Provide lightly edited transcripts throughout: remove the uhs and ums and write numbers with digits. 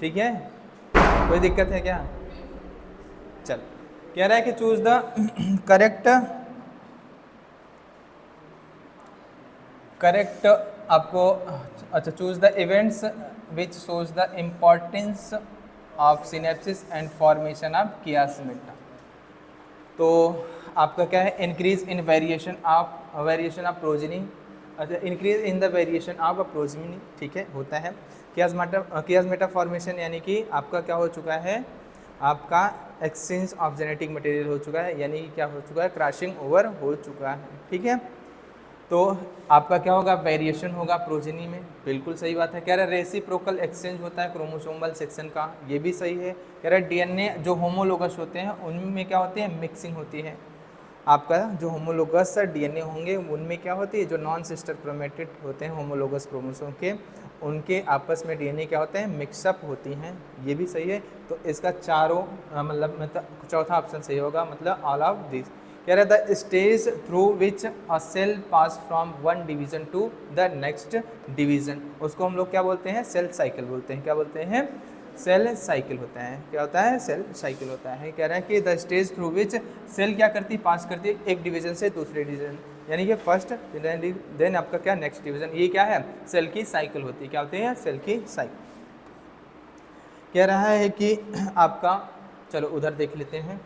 ठीक है, कोई दिक्कत है क्या? चल, कह रहा है कि चूज द करेक्ट आपको, अच्छा, choose the events which shows the importance of synapsis and formation of chiasmata. तो आपका क्या है, increase in variation of progeny, अच्छा, increase in the variation of progeny, ठीक है, होता है। कियासमेटा फॉर्मेशन यानी कि आपका क्या हो चुका है, आपका एक्सचेंज ऑफ जेनेटिक मटेरियल हो चुका है, यानी कि क्या हो चुका है, क्रॉसिंग ओवर हो चुका है, ठीक है। तो आपका क्या होगा, वेरिएशन होगा प्रोजेनी में, बिल्कुल सही बात है। कह रहा है रेसिप्रोकल एक्सचेंज होता है क्रोमोसोमल सेक्शन का, ये भी सही है। कह रहा है डीएनए जो होमोलोगस होते हैं उनमें क्या होती है, मिक्सिंग होती है। आपका जो होमोलोगस डीएनए होंगे उनमें क्या होती है, जो नॉन सिस्टर क्रोमेटिड होते हैं होमोलोगस क्रोमोसोम के, उनके आपस में डीएनए क्या होते हैं, मिक्सअप होती हैं, ये भी सही है। तो इसका चारों मतलब चौथा ऑप्शन सही होगा, मतलब ऑल ऑफ दिस। कह रहा है the stage through which a cell pass from one division to the next division, उसको हम लोग क्या बोलते हैं, सेल साइकिल बोलते हैं। क्या बोलते हैं, सेल साइकिल होता है। क्या होता है, सेल साइकिल होता है। कह रहा है कि the stage through which cell क्या करती है, पास करती है एक डिवीजन से दूसरे डिवीजन, यानी कि फर्स्ट देन आपका क्या, नेक्स्ट डिवीजन, ये क्या है, सेल की साइकिल होती है। क्या होती है, सेल की साइकिल। कह रहा है कि आपका, चलो उधर देख लेते हैं।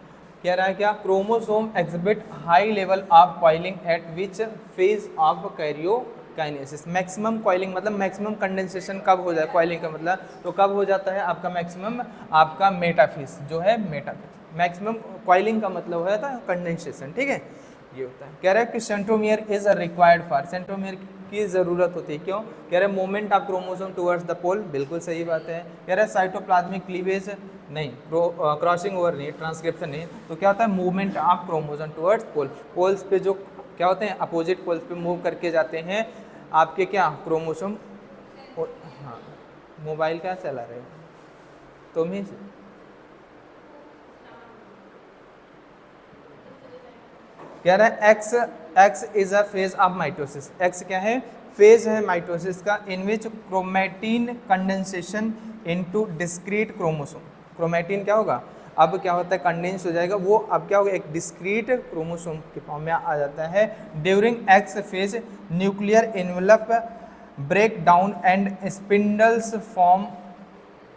कह रहा है क्या, chromosome exhibit high level of coiling eight which phase of karyokinesis. Maximum coiling मतलब मैक्सिमम कंडेंसेशन कब हो जाए, कॉइलिंग का मतलब तो कब हो जाता है आपका मैक्सिमम, आपका मेटाफेज जो है, मेटाफेज मैक्सिमम कॉइलिंग का मतलब होता है कंडेंसेशन, ठीक है, ये होता है। कह रहा है कि centromere is required for, centromere की ज़रूरत होती है, क्यों, कह रहे हैं movement of chromosome towards the pole, बिल्कुल सही बात है। कह रहे हैं साइटोप्लाज्मिक क्लीवेज नहीं, क्रॉसिंग ओवर नहीं, ट्रांसक्रिप्शन नहीं, तो क्या होता है, movement of chromosome towards pole, poles पे जो क्या होते हैं, अपोजिट पोल्स पे मूव करके जाते हैं आपके क्या, क्रोमोसोम। हाँ, मोबाइल क्या चला रहे हो तुम ही, कह रहा है X is a phase of mitosis, X क्या है, फेज है माइटोसिस का, in which chromatin condensation into discrete chromosome, chromatin क्या होगा, अब क्या होता है, कंडेंस हो जाएगा वो, अब क्या होगा, एक डिस्क्रीट क्रोमोसोम के फॉर्म में आ जाता है। During X phase nuclear envelope break down and spindles form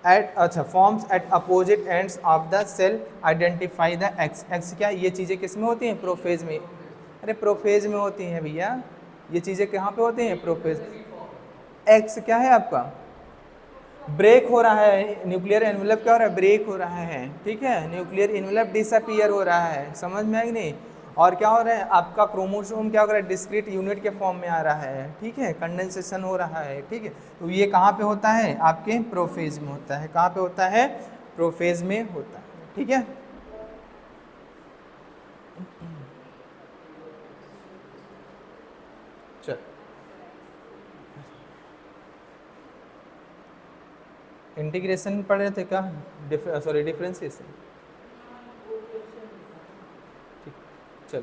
at, अच्छा, forms at opposite ends of the cell identify the X. X क्या, ये चीज़ें किस में होती हैं, प्रोफेज में, अरे प्रोफेज में होती हैं भैया, ये चीज़ें कहाँ पे होती हैं, प्रोफेज। एक्स क्या है आपका, ब्रेक हो रहा है, न्यूक्लियर एनवेलप क्या हो रहा है, ब्रेक हो रहा है, ठीक है, न्यूक्लियर एनवेलप डिसअपीयर हो रहा है, समझ में आएगी नहीं, और क्या हो रहा है, आपका क्रोमोसोम क्या हो रहा है, डिस्क्रीट यूनिट के फॉर्म में आ रहा है, ठीक है, कंडेंसेशन हो रहा है, ठीक है। तो ये कहाँ पे होता है, आपके प्रोफेज में होता है, कहाँ पे होता है, प्रोफेज में होता है, ठीक है। चल, इंटीग्रेशन पढ़ रहे थे क्या, सॉरी डिफरेंशिएशन, चलो।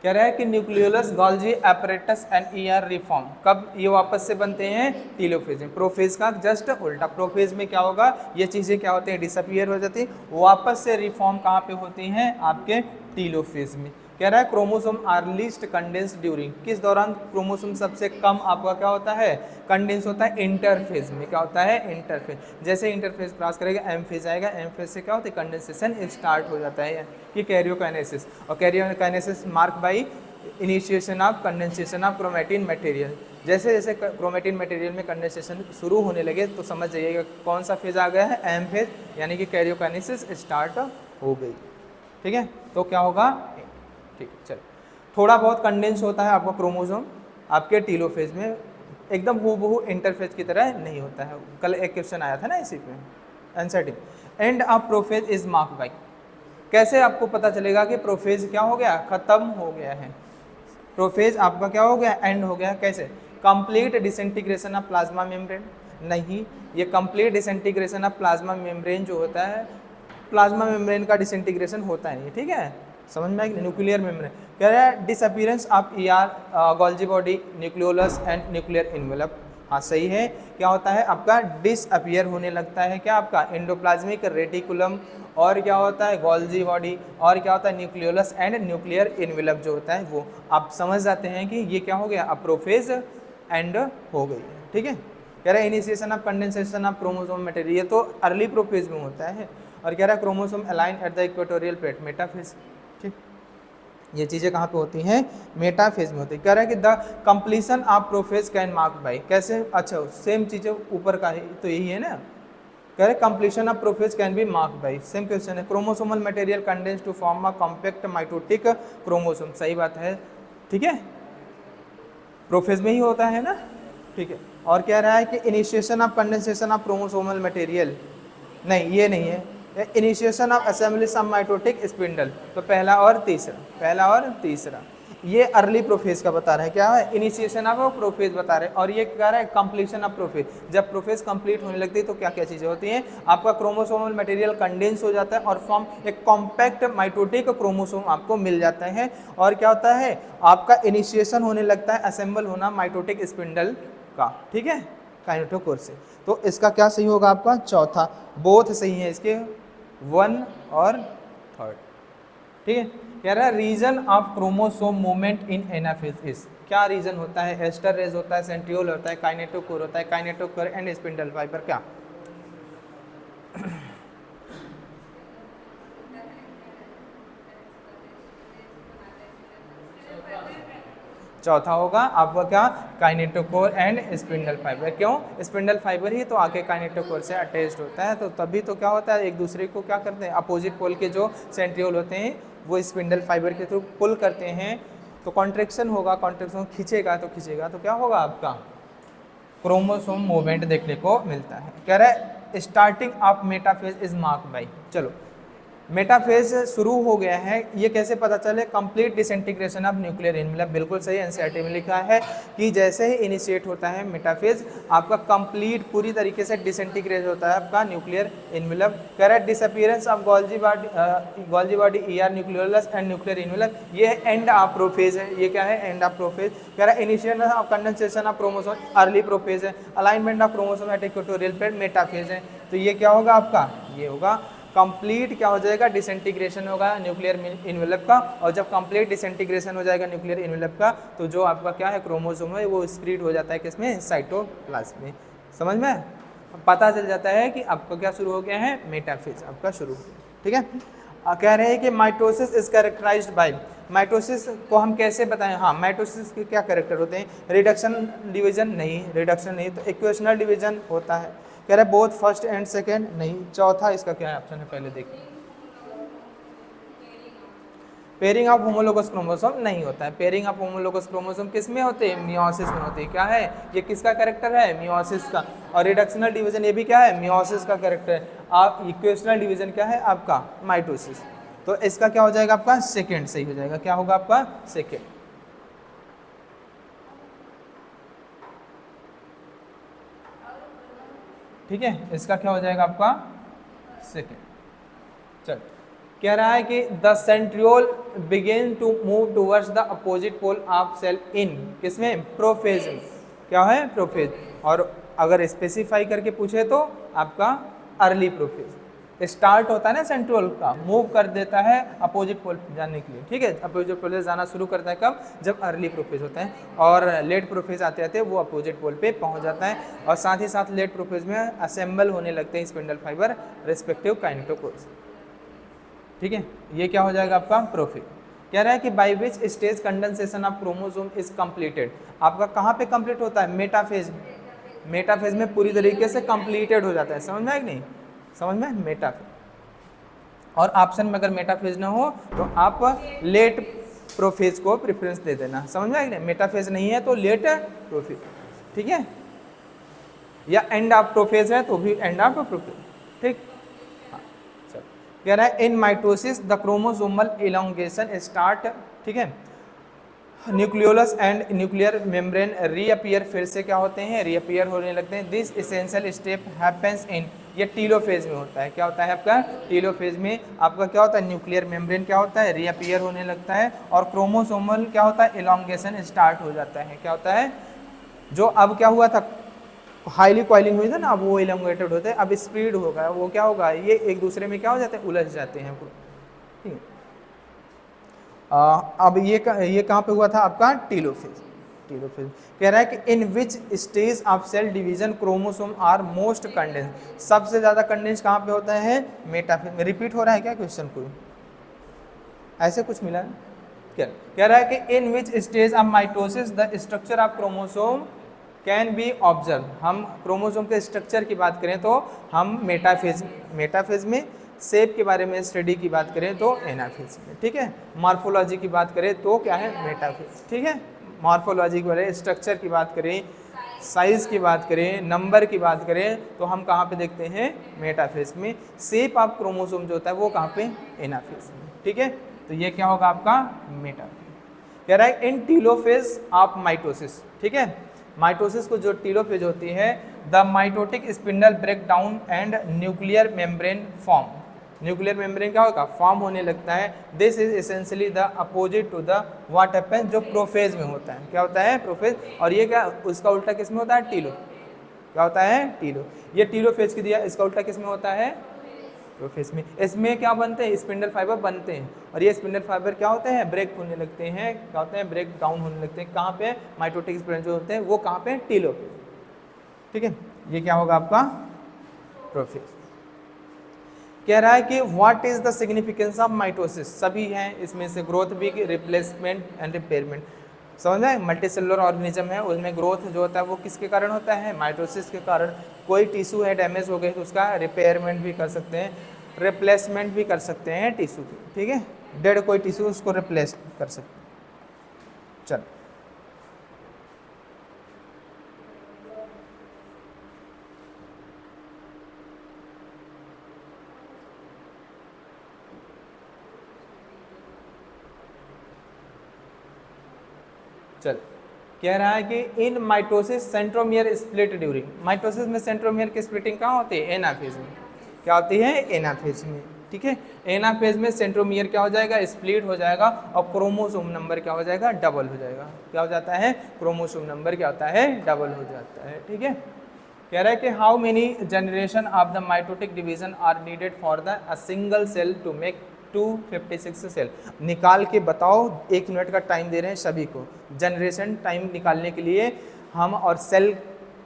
कह रहा है कि nucleolus Golgi apparatus and ER reform, कब ये वापस से बनते हैं, टीलोफेज में। प्रोफेज का जस्ट उल्टा, प्रोफेज में क्या होगा, ये चीज़ें क्या होती हैं, डिसअपीयर हो जाती हैं, वापस से रिफॉर्म कहाँ पे होती हैं, आपके टीलोफेज में। कह रहा है chromosome are least condense during, किस दौरान क्रोमोसोम सबसे कम आपका क्या होता है, कंडेंस होता है, इंटरफेज में। क्या होता है, इंटरफेज, जैसे इंटरफेज क्रॉस करेगा एम फेज आएगा, एम फेज से क्या होता है, कंडेंसेशन स्टार्ट हो जाता है, कि कैरियोकाइनेसिस, और karyokinesis mark by initiation of condensation of chromatin material. जैसे जैसे क्रोमेटिन मटेरियल में कंडेंसेशन शुरू होने लगे तो समझ जाइएगा कौन सा फेज आ गया है, एम फेज, यानी कि कैरियोकाइनेसिस स्टार्ट हो गई, ठीक है। तो क्या होगा, ठीक है, चलो, थोड़ा बहुत कंडेंस होता है आपका क्रोमोसोम आपके टीलोफेज में, एकदम हूबहू इंटरफेज की तरह नहीं होता है। कल एक क्वेश्चन आया था ना इसी पे, answer end of prophase is mark by, कैसे आपको पता चलेगा कि प्रोफेज क्या हो गया, खत्म हो गया है, प्रोफेज आपका क्या हो गया, एंड हो गया, कैसे, complete disintegration of plasma membrane, नहीं, ये complete disintegration of plasma membrane जो होता है, प्लाज्मा मेम्ब्रेन का डिसइंटीग्रेशन होता है, ठीक है, समझ में आएगी, न्यूक्लियर मेम्ब्रेन। कह रहा है disappearance of ER Golgi body nucleolus and nuclear envelope, हाँ सही है। क्या होता है आपका डिसअपियर होने लगता है, क्या आपका एंडोप्लाज्मिक रेटिकुलम, और क्या होता है गोल्जी बॉडी, और क्या होता है न्यूक्लियोलस एंड न्यूक्लियर इनवेलप जो होता है वो। आप समझ जाते हैं कि ये क्या हो गया, अप्रोफेज एंड हो गई है। ठीक है, कह रहा है initiation of condensation of chromosome material, ये तो अर्ली प्रोफेज में होता है। और कह रहा है chromosome align at the equatorial plate, metaphase. ठीक, ये चीज़ें कहाँ पे होती हैं, मेटाफेज में होती है। कह रहा है कि the completion of prophase can mark by, कैसे, अच्छा सेम चीज़ें ऊपर का है तो यही है ना। कह रहे completion of prophase can be mark by, same question है, chromosomal material condense to form a compact mitotic chromosome, सही बात है। ठीक है, प्रोफेज में ही होता है ना। ठीक है, और कह रहा है कि initiation of condensation of chromosomal material, नहीं ये नहीं है, initiation of assembly of mitotic spindle, तो पहला और तीसरा ये अर्ली प्रोफेज का बता रहे हैं। क्या है, इनिशिएशन ऑफ प्रोफेज बता रहे हैं, और ये कह रहा है कंप्लीशन ऑफ प्रोफेज, जब प्रोफेज कंप्लीट होने लगती है तो क्या क्या चीज़ें होती हैं, आपका क्रोमोसोमल मटेरियल कंडेंस हो जाता है और फॉर्म एक कॉम्पैक्ट माइटोटिक क्रोमोसोम आपको मिल जाता है। और क्या होता है, आपका इनिशिएशन होने लगता है, असेंबल होना माइटोटिक स्पिंडल का। ठीक है, काइनेटोकोर से। तो इसका क्या सही होगा आपका, चौथा, बोथ सही है इसके, 1 और 3। ठीक है, कह रहा है reason of chromosome movement in anaphase is, क्या रीजन होता है, एस्टर रेज होता है, सेंट्रियोल होता है, काइनेटोकोर होता है, काइनेटोकोर एंड स्पिंडल फाइबर, क्या चौथा होगा आपका क्या, काइनेटोकोर एंड स्पिंडल फाइबर। क्यों, स्पिंडल फाइबर ही तो आके काइनेटोकोर से अटैच्ड होता है, तो तभी तो क्या होता है, एक दूसरे को क्या करते हैं, अपोजिट पोल के जो सेंट्रियोल होते हैं वो स्पिंडल फाइबर के थ्रू पुल करते हैं, तो कॉन्ट्रेक्शन होगा, कॉन्ट्रेक्शन खींचेगा तो क्या होगा आपका क्रोमोसोम मूवमेंट देखने को मिलता है। कह रहा है starting of metaphase is marked by, चलो मेटाफेज शुरू हो गया है, ये कैसे पता चले, complete disintegration of nuclear envelope, बिल्कुल सही, एनसीईआरटी में लिखा है कि जैसे ही इनिशिएट होता है मेटाफेज, आपका कंप्लीट पूरी तरीके से डिसइंटीग्रेट होता है आपका न्यूक्लियर इनवेलप। कह रहा है disappearance of Golgi body ER nucleolus and nuclear envelope, ये एंड ऑफ प्रोफेज है, ये क्या है, एंड ऑफ प्रोफेज। कह रहा है initiation of condensation of chromosome early prophase है, alignment of chromosome at equatorial plate metaphase है। तो ये क्या होगा आपका, ये होगा कंप्लीट क्या हो जाएगा, डिसइंटीग्रेशन होगा न्यूक्लियर इनवेलप का, और जब कंप्लीट डिसइंटीग्रेशन हो जाएगा न्यूक्लियर इनवेलप का, तो जो आपका क्या है क्रोमोसोम है वो स्प्लिट हो जाता है किसमें, साइटोप्लाज्म में। समझ में पता चल जाता है कि आपका क्या शुरू हो गया है, मेटाफेज आपका शुरू हो गया। ठीक है, कह रहे हैं कि mitosis is characterised by, mitosis को हम कैसे बताएं, हाँ माइटोसिस के क्या कैरेक्टर होते हैं, रिडक्शन डिवीजन नहीं, रिडक्शन नहीं, तो इक्वेशनल डिवीजन होता है। कह रहे बोथ फर्स्ट एंड सेकेंड नहीं, चौथा इसका क्या ऑप्शन है, पहले देखिए, पेयरिंग ऑफ होमोलोगस क्रोमोसोम नहीं होता है। पेयरिंग ऑफ होमोलोगस क्रोमोसोम किस में होते हैं, मियोसिस में होते हैं। क्या है, ये किसका कैरेक्टर है, मियोसिस का, और रिडक्शनल डिवीजन ये भी क्या है, मियोसिस का कैरेक्टर है। आप इक्वेशनल डिवीजन क्या है आपका, माइटोसिस, तो इसका क्या हो जाएगा आपका, सेकेंड सही हो जाएगा, क्या होगा आपका, सेकेंड। ठीक है, इसका क्या हो जाएगा आपका, सेकेंड। चल, कह रहा है कि the centriole begin to move towards the opposite pole of cell in, किसमें, प्रोफेज में, क्या है, प्रोफेज। और अगर स्पेसिफाई करके पूछे तो आपका अर्ली प्रोफेज, स्टार्ट होता है ना सेंट्रियोल का, मूव कर देता है अपोजिट पोल जाने के लिए। ठीक है, अपोजिट पोल जाना शुरू करता है कब, जब अर्ली प्रोफेज होता है, और लेट प्रोफेज आते आते वो अपोजिट पोल पे पहुंच जाता है, और साथ ही साथ लेट प्रोफेज में असेंबल होने लगते हैं स्पिंडल फाइबर रेस्पेक्टिव काइनेटोकोर्स। ठीक है, ये क्या हो जाएगा आपका, प्रोफेज। कह रहा है कि by which stage condensation of chromosome is completed, आपका कहाँ पे कंप्लीट होता है, मेटाफेज, मेटाफेज में पूरी तरीके से कंप्लीटेड हो जाता है। समझ में है कि नहीं, समझ में, मेटाफेज। और ऑप्शन में अगर मेटाफेज ना हो तो आप लेट प्रोफेज को प्रेफरेंस दे देना। समझ में है कि नहीं, मेटाफेज नहीं है तो लेट प्रोफेज। ठीक है, या एंड ऑफ प्रोफेज है तो भी एंड ऑफ प्रोफेज। ठीक, कह रहा है इन mitosis the chromosomal elongation start. ठीक है, nucleolus and nuclear membrane reappear, फिर से क्या होते हैं, रीअपियर होने लगते हैं। This essential step happens in, ये टीलोफेज में होता है। क्या होता है आपका, टीलोफेज में आपका क्या होता है, न्यूक्लियर मेम्ब्रेन क्या होता है, रीअपियर होने लगता है, और क्रोमोसोमल क्या होता है, इलोंगेशन स्टार्ट हो जाता है। क्या होता है, जो अब क्या हुआ था हाईली कॉइलिंग हुई था ना, अब वो इलोंगेटेड होते हैं, अब स्प्लिट होगा, वो क्या होगा, ये एक दूसरे में क्या हो जाते हैं, उलझ जाते हैं। ठीक है, अब ये कहाँ पे हुआ था आपका, टीलोफेज। टीलोफेज कह रहा है कि in which stage of cell division chromosome are most condense, सबसे ज्यादा कंडेंस कहाँ पे होता है, मेटाफेज में। रिपीट हो रहा है क्या क्वेश्चन, कोई ऐसे कुछ मिला है क्या, कह रहा है कि in which stage of mitosis the structure of chromosome can be observe. हम क्रोमोसोम के स्ट्रक्चर की बात करें तो हम मेटाफेज में, शेप के बारे में स्टडी की बात करें तो एनाफेज में। ठीक है, मॉर्फोलॉजी की बात करें तो क्या है, मेटाफेज। ठीक है, मॉर्फोलॉजी के बारे में, स्ट्रक्चर की बात करें, साइज की बात करें, नंबर की बात करें तो हम कहाँ पे देखते हैं, मेटाफेज में। शेप ऑफ क्रोमोसोम जो होता है वो कहाँ पे, एनाफेज में। ठीक है, तो ये क्या होगा आपका, मेटाफेज। कह रहा है इन टीलोफेज ऑफ माइटोसिस। ठीक है, माइटोसिस को जो टीलोफेज होती है, the mitotic spindle break down and nuclear membrane form. Nuclear membrane क्या होगा, फॉर्म होने लगता है। This is essentially the opposite to the what happens, जो प्रोफेज में होता है। क्या होता है, प्रोफेज। और ये क्या, उसका उल्टा किस में होता है, टीलो। क्या होता है, टीलो। ये टीलोफेज की दिया, इसका उल्टा किस में होता है, प्रोफेज में। इसमें क्या बनते हैं, स्पिंडल फाइबर बनते हैं, और ये स्पिंडल फाइबर क्या होते हैं, ब्रेक होने लगते हैं। क्या होते हैं, ब्रेक डाउन होने लगते हैं। कहाँ पे, माइटोटिक स्पिंडल जो होते हैं वो कहाँ पे, टीलोफेज। ठीक है, ये क्या होगा आपका, प्रोफेज। कह रहा है कि what is the significance of mitosis, सभी हैं इसमें से, ग्रोथ भी, रिप्लेसमेंट एंड रिपेयरमेंट। समझ में, मल्टी सेलुलर ऑर्गेनिज्म है, उसमें ग्रोथ जो होता है वो किसके कारण होता है, माइटोसिस के कारण। कोई टिश्यू है डैमेज हो गई तो उसका रिपेयरमेंट भी कर सकते हैं, रिप्लेसमेंट भी कर सकते हैं टिश्यू की। ठीक है, डेड कोई टिश्यू उसको रिप्लेस कर सकते हैं। चल, चल, कह रहा है कि इन mitosis centromere split during. Mitosis में सेंट्रोमियर की स्प्लिटिंग कहाँ होती है, एनाफेज में। क्या होती है, एनाफेज में। ठीक है, एनाफेज में सेंट्रोमियर क्या हो जाएगा, स्प्लिट हो जाएगा, और क्रोमोसोम नंबर क्या हो जाएगा, डबल हो जाएगा। क्या हो जाता है, क्रोमोसोम नंबर क्या होता है, डबल हो जाता है। ठीक है, कह रहा है कि how many generation of the mitotic division are needed for the a single cell to make 256 cell. निकाल के बताओ, 1 मिनट का टाइम दे रहे हैं सभी को, जनरेशन टाइम निकालने के लिए हम, और सेल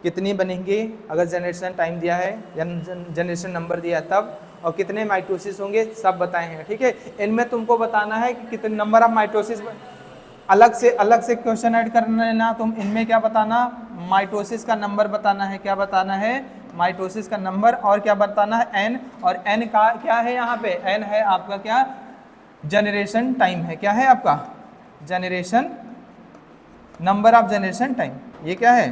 कितनी बनेंगे अगर जनरेशन टाइम दिया है या जनरेशन नंबर दिया है तब, और कितने माइटोसिस होंगे सब बताए हैं। ठीक है, इनमें तुमको बताना है कि कितने नंबर ऑफ माइटोसिस, अलग से क्वेश्चन ऐड करना है ना, तुम इनमें क्या बताना, माइटोसिस का नंबर बताना है। क्या बताना है, माइटोसिस का नंबर, और क्या बताना है, एन। और एन का क्या है, यहाँ पे एन है आपका क्या, जनरेशन टाइम है। क्या है आपका, generation, number of generation time. ये क्या है,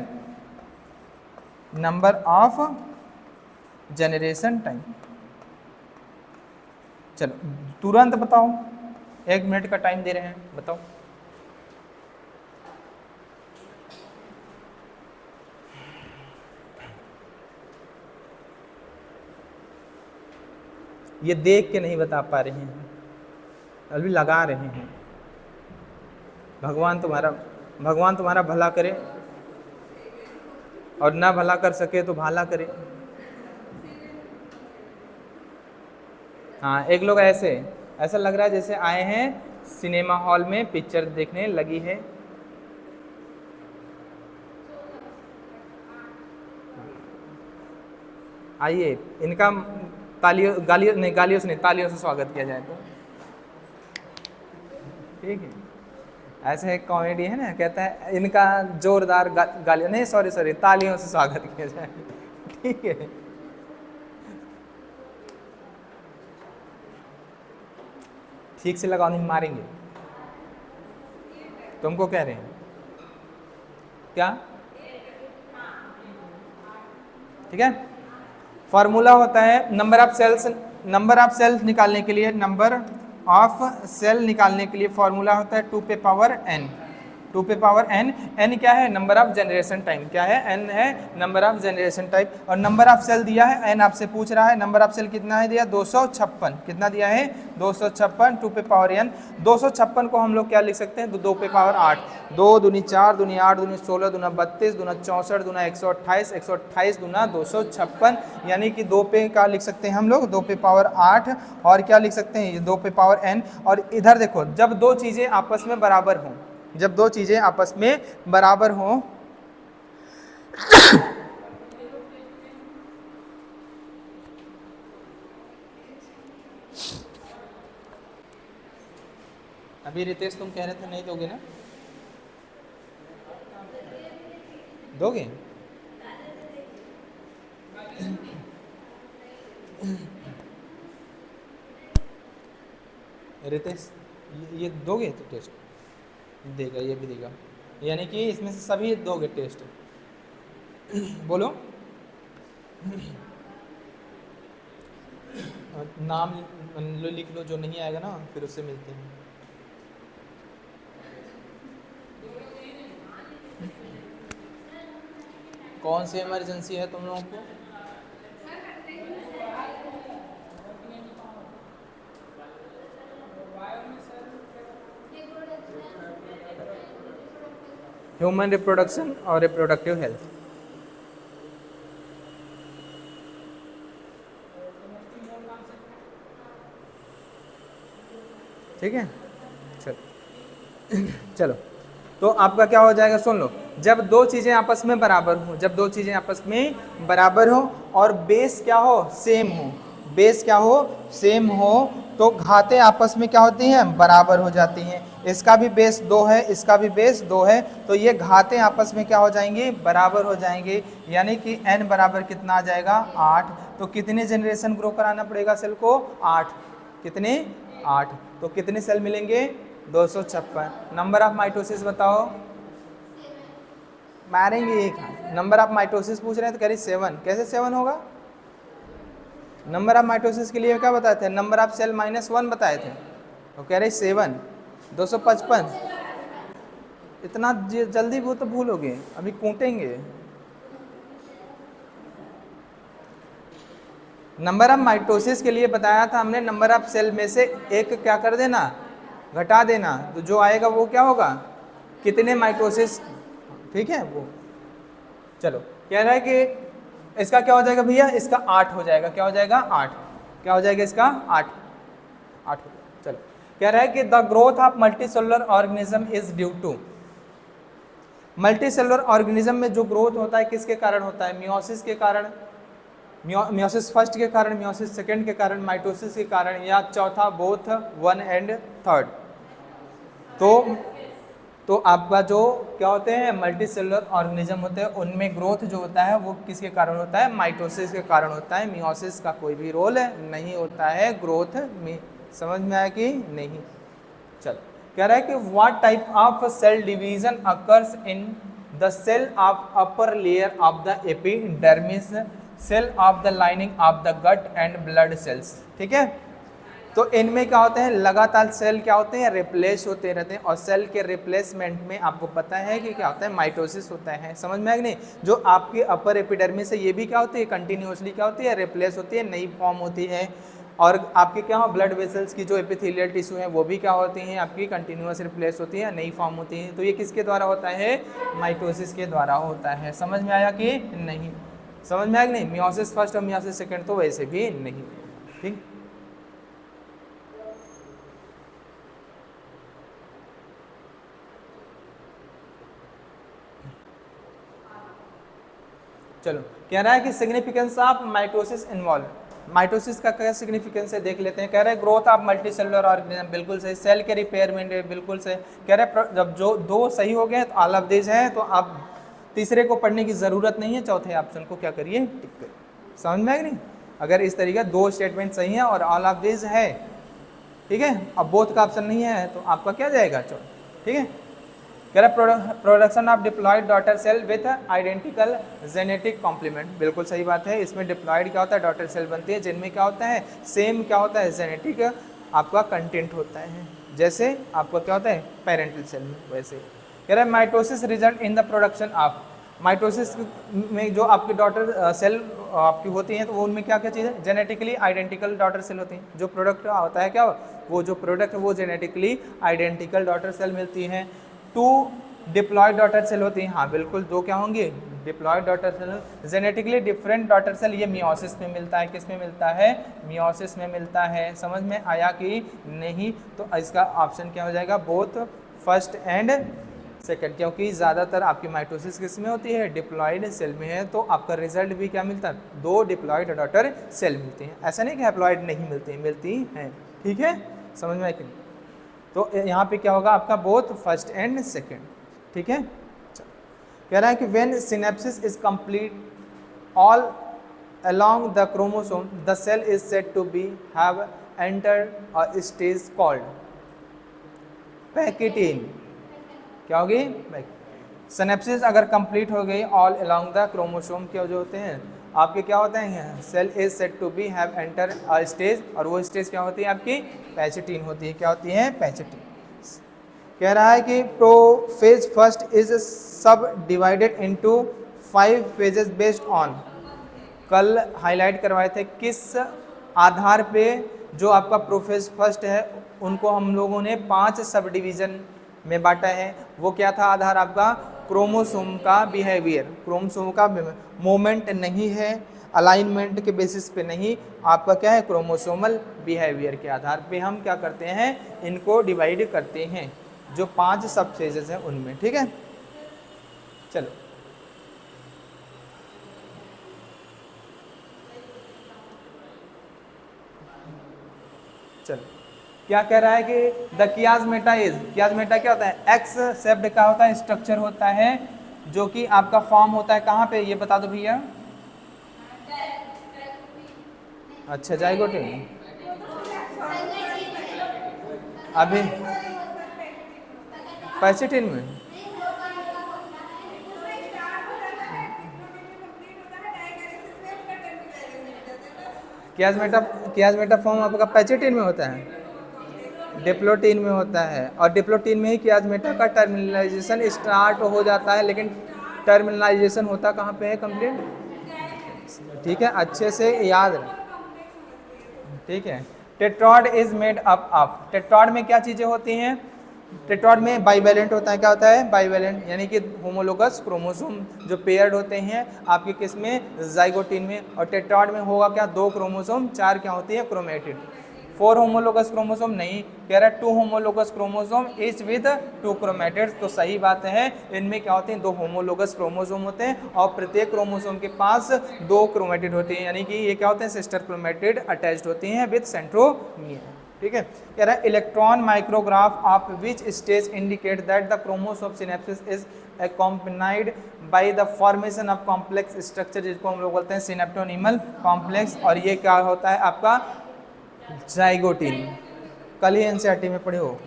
नंबर ऑफ जनरेशन टाइम। चलो तुरंत बताओ, 1 मिनट का टाइम दे रहे हैं, बताओ। ये देख के नहीं बता पा रहे हैं, अभी लगा रहे हैं। भगवान तुम्हारा भला करे, और ना भला कर सके तो भाला करे। हाँ, एक लोग ऐसा लग रहा है जैसे आए हैं सिनेमा हॉल में पिक्चर देखने लगी है। आइए, इनका गालियों से नहीं, तालियों से स्वागत किया जाए तो। ठीक है, ऐसे एक कॉमेडी है ना, कहता है इनका जोरदार गालियों नहीं, सॉरी तालियों से स्वागत किया जाए। ठीक है, ठीक से लगाओ, नहीं मारेंगे। तुमको कह रहे हैं क्या, ठीक है। फॉर्मूला होता है नंबर ऑफ सेल्स निकालने के लिए, नंबर ऑफ सेल निकालने के लिए फॉर्मूला होता है 2 पे पावर n। 2 पे पावर n, n क्या है, नंबर ऑफ जनरेशन टाइम, क्या है, n है नंबर ऑफ जनरेशन टाइम, और नंबर ऑफ सेल दिया है, n आपसे पूछ रहा है, नंबर ऑफ सेल कितना है दिया, 256, कितना दिया है 256, 2 पे पावर n, 256 को हम लोग क्या लिख सकते हैं, 2 पे पावर 8, 2 दूनी 4, दूनी 8, दूनी 16, दूना 32, दूना 64, दूना 128, 128 दूना 256, यानी कि 2 पे क्या लिख सकते हैं हम लोग, 2 पे पावर 8, और क्या लिख सकते हैं, ये 2 पे पावर n, और इधर देखो जब दो चीजें आपस में बराबर हों, जब दो चीजें आपस में बराबर हों अभी रितेश तुम कह रहे थे नहीं दोगे ना, दोगे? रितेश ये दोगे तो टेस्ट देगा, ये भी देगा, यानी कि इसमें से सभी दोगे टेस्ट, बोलो नाम लिख लो, जो नहीं आएगा ना फिर उससे मिलते हैं। कौन सी इमरजेंसी है तुम लोगों को? ह्यूमन रिप्रोडक्शन और रिप्रोडक्टिव हेल्थ। ठीक है, चलो चलो, तो आपका क्या हो जाएगा, सुन लो, जब दो चीजें आपस में बराबर हो, जब दो चीजें आपस में बराबर हो और बेस क्या हो, सेम हो, बेस क्या हो, सेम हो, तो घातें आपस में क्या होती हैं, बराबर हो जाती हैं। इसका भी बेस 2 है, इसका भी बेस 2 है, तो ये घातें आपस में क्या हो जाएंगी, बराबर हो जाएंगे, यानी कि n बराबर कितना आ जाएगा, 8। तो कितने जनरेशन ग्रो कराना पड़ेगा सेल को, 8, कितने, 8, तो कितने सेल मिलेंगे, 256। नंबर ऑफ माइटोसिस बताओ, मारेंगे एक, नंबर ऑफ माइटोसिस पूछ रहे हैं तो कह रही 7, कैसे 7 होगा, नंबर ऑफ माइटोसिस के लिए क्या बताए थे, नंबर ऑफ सेल -1 बताए थे, तो कह रही 7, 255, इतना जल्दी वो तो भूलोगे, अभी कूटेंगे। नंबर ऑफ माइटोसिस के लिए बताया था हमने, नंबर ऑफ सेल में से एक क्या कर देना, घटा देना, तो जो आएगा वो क्या होगा, कितने माइटोसिस, ठीक है वो। चलो कह रहा है कि इसका क्या हो जाएगा भैया, इसका 8 हो जाएगा, क्या हो जाएगा, 8, क्या हो जाएगा इसका, 8 हो जाएगा। चलो कह रहा है कि the growth of multicellular organism is due to, multicellular organism में जो ग्रोथ होता है किसके कारण होता है, मियोसिस के कारण, मियोसिस फर्स्ट के कारण, मियोसिस सेकंड के कारण, माइटोसिस के कारण, या चौथा बोथ 1 एंड 3rd। तो आपका जो क्या होते हैं, मल्टी सेलुलर ऑर्गेनिज्म होते हैं, उनमें ग्रोथ जो होता है वो किसके कारण होता है, माइटोसिस के कारण होता है, मियोसिस का कोई भी रोल नहीं होता है ग्रोथ में। समझ में आया कि नहीं? चलो कह रहा है कि what type of cell division occurs in the cell of upper layer of the epidermis, cell of the lining of the gut and blood cells. ठीक है, तो इनमें क्या होते हैं, लगातार सेल क्या होते हैं, रिप्लेस होते रहते हैं, और सेल के रिप्लेसमेंट में आपको पता है कि क्या होता है, माइटोसिस होता है। समझ में आया कि नहीं? जो आपके अपर एपिडर्मिस है ये भी क्या होती है, कंटिन्यूसली क्या होती है, रिप्लेस होती है, नई फॉर्म होती है। और आपके क्या हो, ब्लड वेसल्स की जो एपिथेलियल टिश्यू है वो भी क्या होती हैं, आपकी कंटिन्यूस रिप्लेस होती है, नई फॉर्म होती है। तो ये किसके द्वारा होता है, माइटोसिस के द्वारा होता है। समझ में आया कि नहीं? समझ में आया कि नहीं? मियोसिस फर्स्ट और मियोसिस सेकंड तो वैसे भी नहीं। ठीक, चलो कह रहा है कि significance of mitosis involve, mitosis का क्या सिग्निफिकेंस है देख लेते हैं। कह रहे हैं growth of multi cellular organism, बिल्कुल सही। सेल के रिपेयरमेंट, बिल्कुल सही। कह रहे हैं जब जो दो सही हो गए तो ऑल ऑफ दिस है, तो आप तीसरे को पढ़ने की ज़रूरत नहीं है, चौथे ऑप्शन को क्या करिए, टिक करिए। समझ में आएगा नहीं? अगर इस तरीके दो स्टेटमेंट सही है और ऑल ऑफ दिस है, ठीक है, अब बोथ का ऑप्शन नहीं है तो आपका क्या जाएगा, चौथा। ठीक है, कह रहा production of diploid daughter cell with identical genetic complement, बिल्कुल सही बात है। इसमें डिप्लॉयड क्या होता है, डॉटर सेल बनती है जिनमें क्या होता है, सेम क्या होता है, जेनेटिक आपका कंटेंट होता है, जैसे आपका क्या होता है पेरेंटल सेल में, वैसे। कह रहा है mitosis result in the production of, mitosis में जो आपकी डॉटर सेल आपकी होती हैं तो वो उनमें क्या क्या चीज़ें, जेनेटिकली आइडेंटिकल डॉटर सेल होती हैं, जो प्रोडक्ट होता है क्या वो जो प्रोडक्ट है वो जेनेटिकली आइडेंटिकल डॉटर सेल मिलती हैं। 2 डिप्लॉयड डॉटर सेल होती हैं, हाँ बिल्कुल 2 क्या होंगे, diploid daughter cell. Genetically different daughter cell ये मियोसिस में मिलता है, किस में मिलता है, मियोसिस में मिलता है। समझ में आया कि नहीं, तो इसका ऑप्शन क्या हो जाएगा, बोथ फर्स्ट एंड सेकंड, क्योंकि ज़्यादातर आपकी माइटोसिस किस में होती है, डिप्लॉयड सेल में है, तो आपका रिजल्ट भी क्या मिलता है, 2 डिप्लॉयड डॉटर सेल मिलती हैं। ऐसा नहीं कि हैप्लॉयड नहीं मिलती, मिलती हैं, ठीक है, समझ में आया कि नहीं। तो यहाँ पे क्या होगा आपका, बोथ फर्स्ट एंड सेकंड, ठीक है। कह रहा है कि when synapses is complete all along the chromosome the cell is said to be have entered a stage called pachytene, क्या होगी, सिनेप्सिस अगर कंप्लीट हो गई ऑल अलोंग द क्रोमोसोम के जो होते हैं आपके क्या होते हैं, cell is said to be have enter a stage, और वो स्टेज क्या होती है आपकी, पैकेटीन होती है, क्या होती है, पैकेटीन। कह रहा है कि प्रोफेज फर्स्ट इज सब divided into 5 phases based on, कल हाईलाइट करवाए थे किस आधार पे जो आपका प्रोफेज फर्स्ट है उनको हम लोगों ने 5 सब डिवीज़न में बांटा है। वो क्या था आधार आपका, क्रोमोसोम का बिहेवियर, क्रोमोसोम का मूवमेंट नहीं है, अलाइनमेंट के बेसिस पे नहीं, आपका क्या है, क्रोमोसोमल बिहेवियर के आधार पे हम क्या करते हैं, इनको डिवाइड करते हैं, जो 5 सब फेजेस हैं उनमें, ठीक है। चलो चलो क्या कह रहा है कि द कियाजमेटा इज, कियाजमेटा क्या होता है, एक्स शेप्ड का होता है, स्ट्रक्चर होता है जो कि आपका फॉर्म होता है कहाँ पे, ये बता दो भैया। अच्छा जाइगोटिन, अभी पैसेटिन में, कियाजमेटा फॉर्म आपका पैसेटिन में होता है, डिप्लोटीन में होता है, और डिप्लोटीन में ही कियाजमेटा का टर्मिनलाइजेशन स्टार्ट हो जाता है, लेकिन टर्मिनलाइजेशन होता कहाँ पे है, कंप्लीट, ठीक है, अच्छे से याद रखें, ठीक है। टेट्रॉड इज मेड अप ऑफ, टेट्रॉड में क्या चीज़ें होती हैं, टेट्रॉड में बाइवेलेंट होता है, क्या होता है, बाइवेलेंट, यानी कि होमोलोगस क्रोमोसोम जो पेयर्ड होते हैं आपके किस में, जाइगोटिन में, और टेट्रॉड में होगा क्या, 2 क्रोमोसोम, 4 क्या होती है, क्रोमेटिड। 4 होमोलोगस क्रोमोसोम नहीं, कह रहा है 2 homologous chromosome each with 2 chromatids, तो सही बात है, इनमें क्या होते हैं, 2 होमोलोगस क्रोमोसोम होते हैं, और प्रत्येक क्रोमोसोम के पास 2 क्रोमेटिड होती हैं, यानी कि ये क्या होते हैं, सिस्टर क्रोमेटिड अटैच्ड होती हैं विद सेंट्रोमियर, ठीक है। कह रहा है electron micrograph of which stage indicate that the chromosome synapses is accompanied by the formation of complex structure, जिसको हम लोग बोलते हैं सिनेप्टोनिमल कॉम्प्लेक्स, और ये क्या होता है आपका, जाइगोटिन, कल ही एनसीईआरटी में पढ़े हो,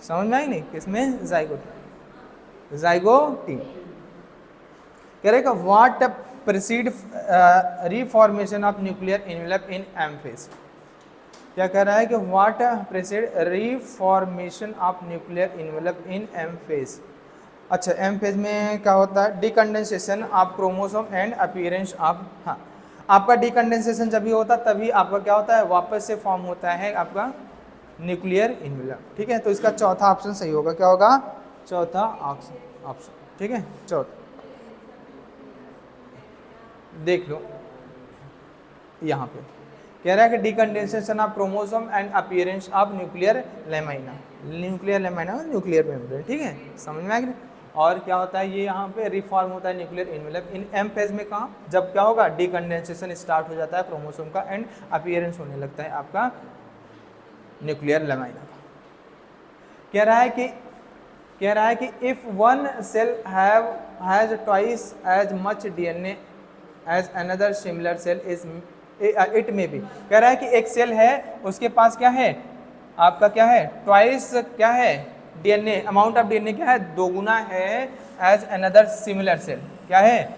समझ में आई नहीं, किसमें, जाइगोटिन, जाइगोटिन। कह रहे का what precede reformation of nuclear envelope in M phase, क्या कह रहा है कि what precede reformation of nuclear envelope in M phase. अच्छा एम फेज में क्या होता है, decondensation of chromosome and appearance of, हाँ आपका डिकंडेंसेशन जब भी होता तभी आपका क्या होता है, वापस से फॉर्म होता है आपका न्यूक्लियर एनवेलप, ठीक है। तो इसका चौथा ऑप्शन सही होगा, क्या होगा, चौथा ऑप्शन, ठीक है। चौथा देख लो यहाँ पे कह रहा है कि decondensation of chromosome and appearance of nuclear lamina, nuclear lamina nuclear membrane, ठीक है, समझ में आ गया। और क्या होता है, ये यहाँ पे रिफॉर्म होता है nuclear envelope in M phase में, कहाँ, जब क्या होगा, डिकंडेंसेशन स्टार्ट हो जाता है क्रोमोसोम का एंड अपीयरेंस होने लगता है आपका न्यूक्लियर लेमाइना का। कह रहा है कि if one cell has twice as much DNA as another similar cell is it में भी, कह रहा है कि एक सेल है उसके पास क्या है आपका, क्या है, ट्वाइस क्या है, डीएनए, अमाउंट ऑफ डीएनए क्या है, 2 गुना है एज अनदर सिमिलर सेल, क्या है,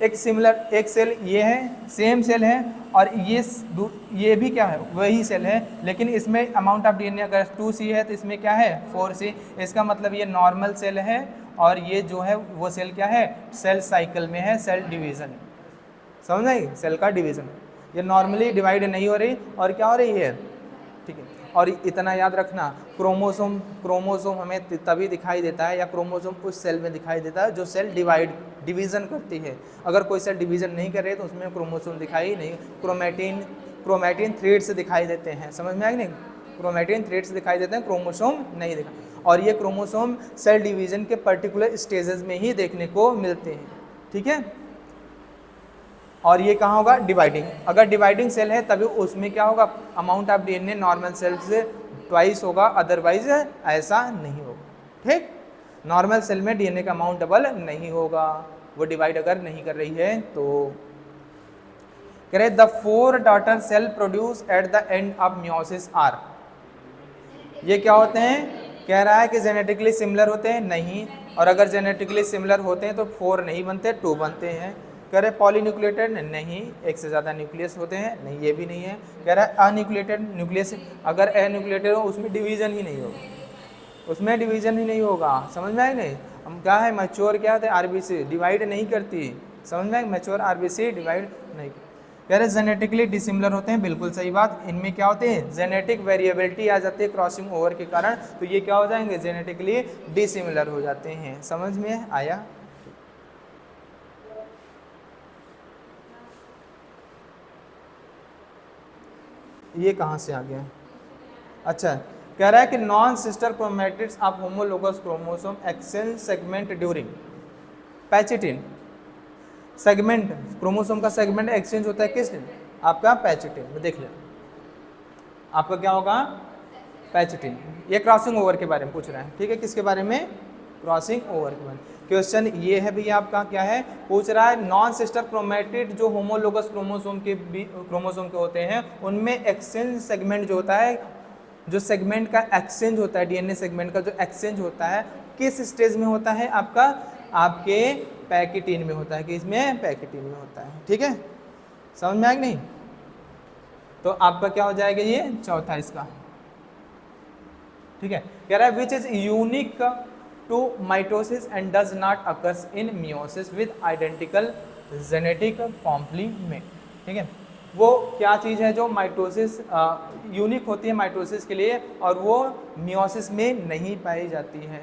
एक सिमिलर एक सेल ये है, सेम सेल है, और ये भी क्या है, वही सेल है, लेकिन इसमें अमाउंट ऑफ डीएनए अगर 2C है तो इसमें क्या है 4C। इसका मतलब ये नॉर्मल सेल है, और ये जो है वो सेल क्या है, सेल साइकिल में है, सेल डिवीज़न। समझ आई, सेल का डिवीज़न, ये नॉर्मली डिवाइड नहीं हो रही और क्या हो रही है, ठीक है। और इतना याद रखना, क्रोमोसोम हमें तभी दिखाई देता है, या क्रोमोसोम उस सेल में दिखाई देता है जो सेल डिवीज़न करती है। अगर कोई सेल डिवीज़न नहीं कर रही तो उसमें क्रोमोसोम दिखाई नहीं, क्रोमैटिन थ्रेड्स दिखाई देते हैं। समझ में आएगी नहीं, क्रोमैटिन थ्रेड्स दिखाई देते हैं, क्रोमोसोम नहीं दिखा। और ये क्रोमोसोम सेल डिवीज़न के पर्टिकुलर स्टेजेस में ही देखने को मिलते हैं, ठीक है। और ये कहाँ होगा, डिवाइडिंग। अगर डिवाइडिंग सेल है तभी उसमें क्या होगा, amount of DNA normal cell से ट्वाइस होगा, अदरवाइज ऐसा नहीं होगा, ठीक। नॉर्मल सेल में डीएनए का अमाउंट डबल नहीं होगा, वो डिवाइड अगर नहीं कर रही है तो। कह रहे the 4 daughter cell produce at the end of meiosis are, ये क्या होते हैं, कह रहा है कि जेनेटिकली सिमिलर होते हैं, नहीं। और अगर जेनेटिकली सिमिलर होते हैं तो 4 नहीं बनते, 2 बनते हैं। कह रहे पॉलीन्यूक्लिएटेड, नहीं। एक से ज़्यादा न्यूक्लियस होते हैं, नहीं, ये भी नहीं है। कह रहा है अन्यूक्लिएटेड न्यूक्लियस, अगर अन्यूक्लिएटेड हो उसमें डिवीज़न ही नहीं होगा, उसमें डिवीज़न ही नहीं होगा। समझ में आए नहीं, हम क्या है, मैच्योर क्या होता है, आरबीसी डिवाइड नहीं करती। समझ में आए, मैच्योर आरबीसी डिवाइड नहीं। कह रहे जेनेटिकली डिसिमिलर होते हैं, बिल्कुल सही बात। इनमें क्या होते हैं, जेनेटिक वेरिएबिलिटी आ जाती है क्रॉसिंग ओवर के कारण, तो ये क्या हो जाएंगे, जेनेटिकली डिसिमिलर हो जाते हैं। समझ में आया। ये कहाँ से आ गया, अच्छा। कह रहा है कि non sister chromatids of homologous chromosome exchange segment during pachytene. Segment, chromosome का सेगमेंट एक्सचेंज होता है किस दिन, आपका पैचिटिन में। देख लें आपका क्या होगा, पैचिटिन। ये क्रॉसिंग ओवर के बारे में पूछ रहा है, ठीक है। किसके बारे में, क्रॉसिंग ओवर के बारे में। क्वेश्चन ये है भैया आपका क्या है, पूछ रहा है नॉन सिस्टर क्रोमैटिड जो होमोलोगस क्रोमोसोम के होते हैं, उनमें एक्सचेंज सेगमेंट जो होता है, जो सेगमेंट का एक्सचेंज होता है, डीएनए सेगमेंट का जो एक्सचेंज होता है, किस स्टेज में होता है, आपका आपके पैकेटिन में होता है, कि इसमें पैकेटिन में होता है, ठीक है। समझ में आएगा नहीं, तो आपका क्या हो जाएगा, ये चौथा इसका, ठीक है। कह रहा है which is unique to mitosis and does not occurs in meiosis with identical genetic complement, ठीक है। वो क्या चीज़ है जो माइटोसिस यूनिक होती है माइटोसिस के लिए, और वो मियोसिस में नहीं पाई जाती है,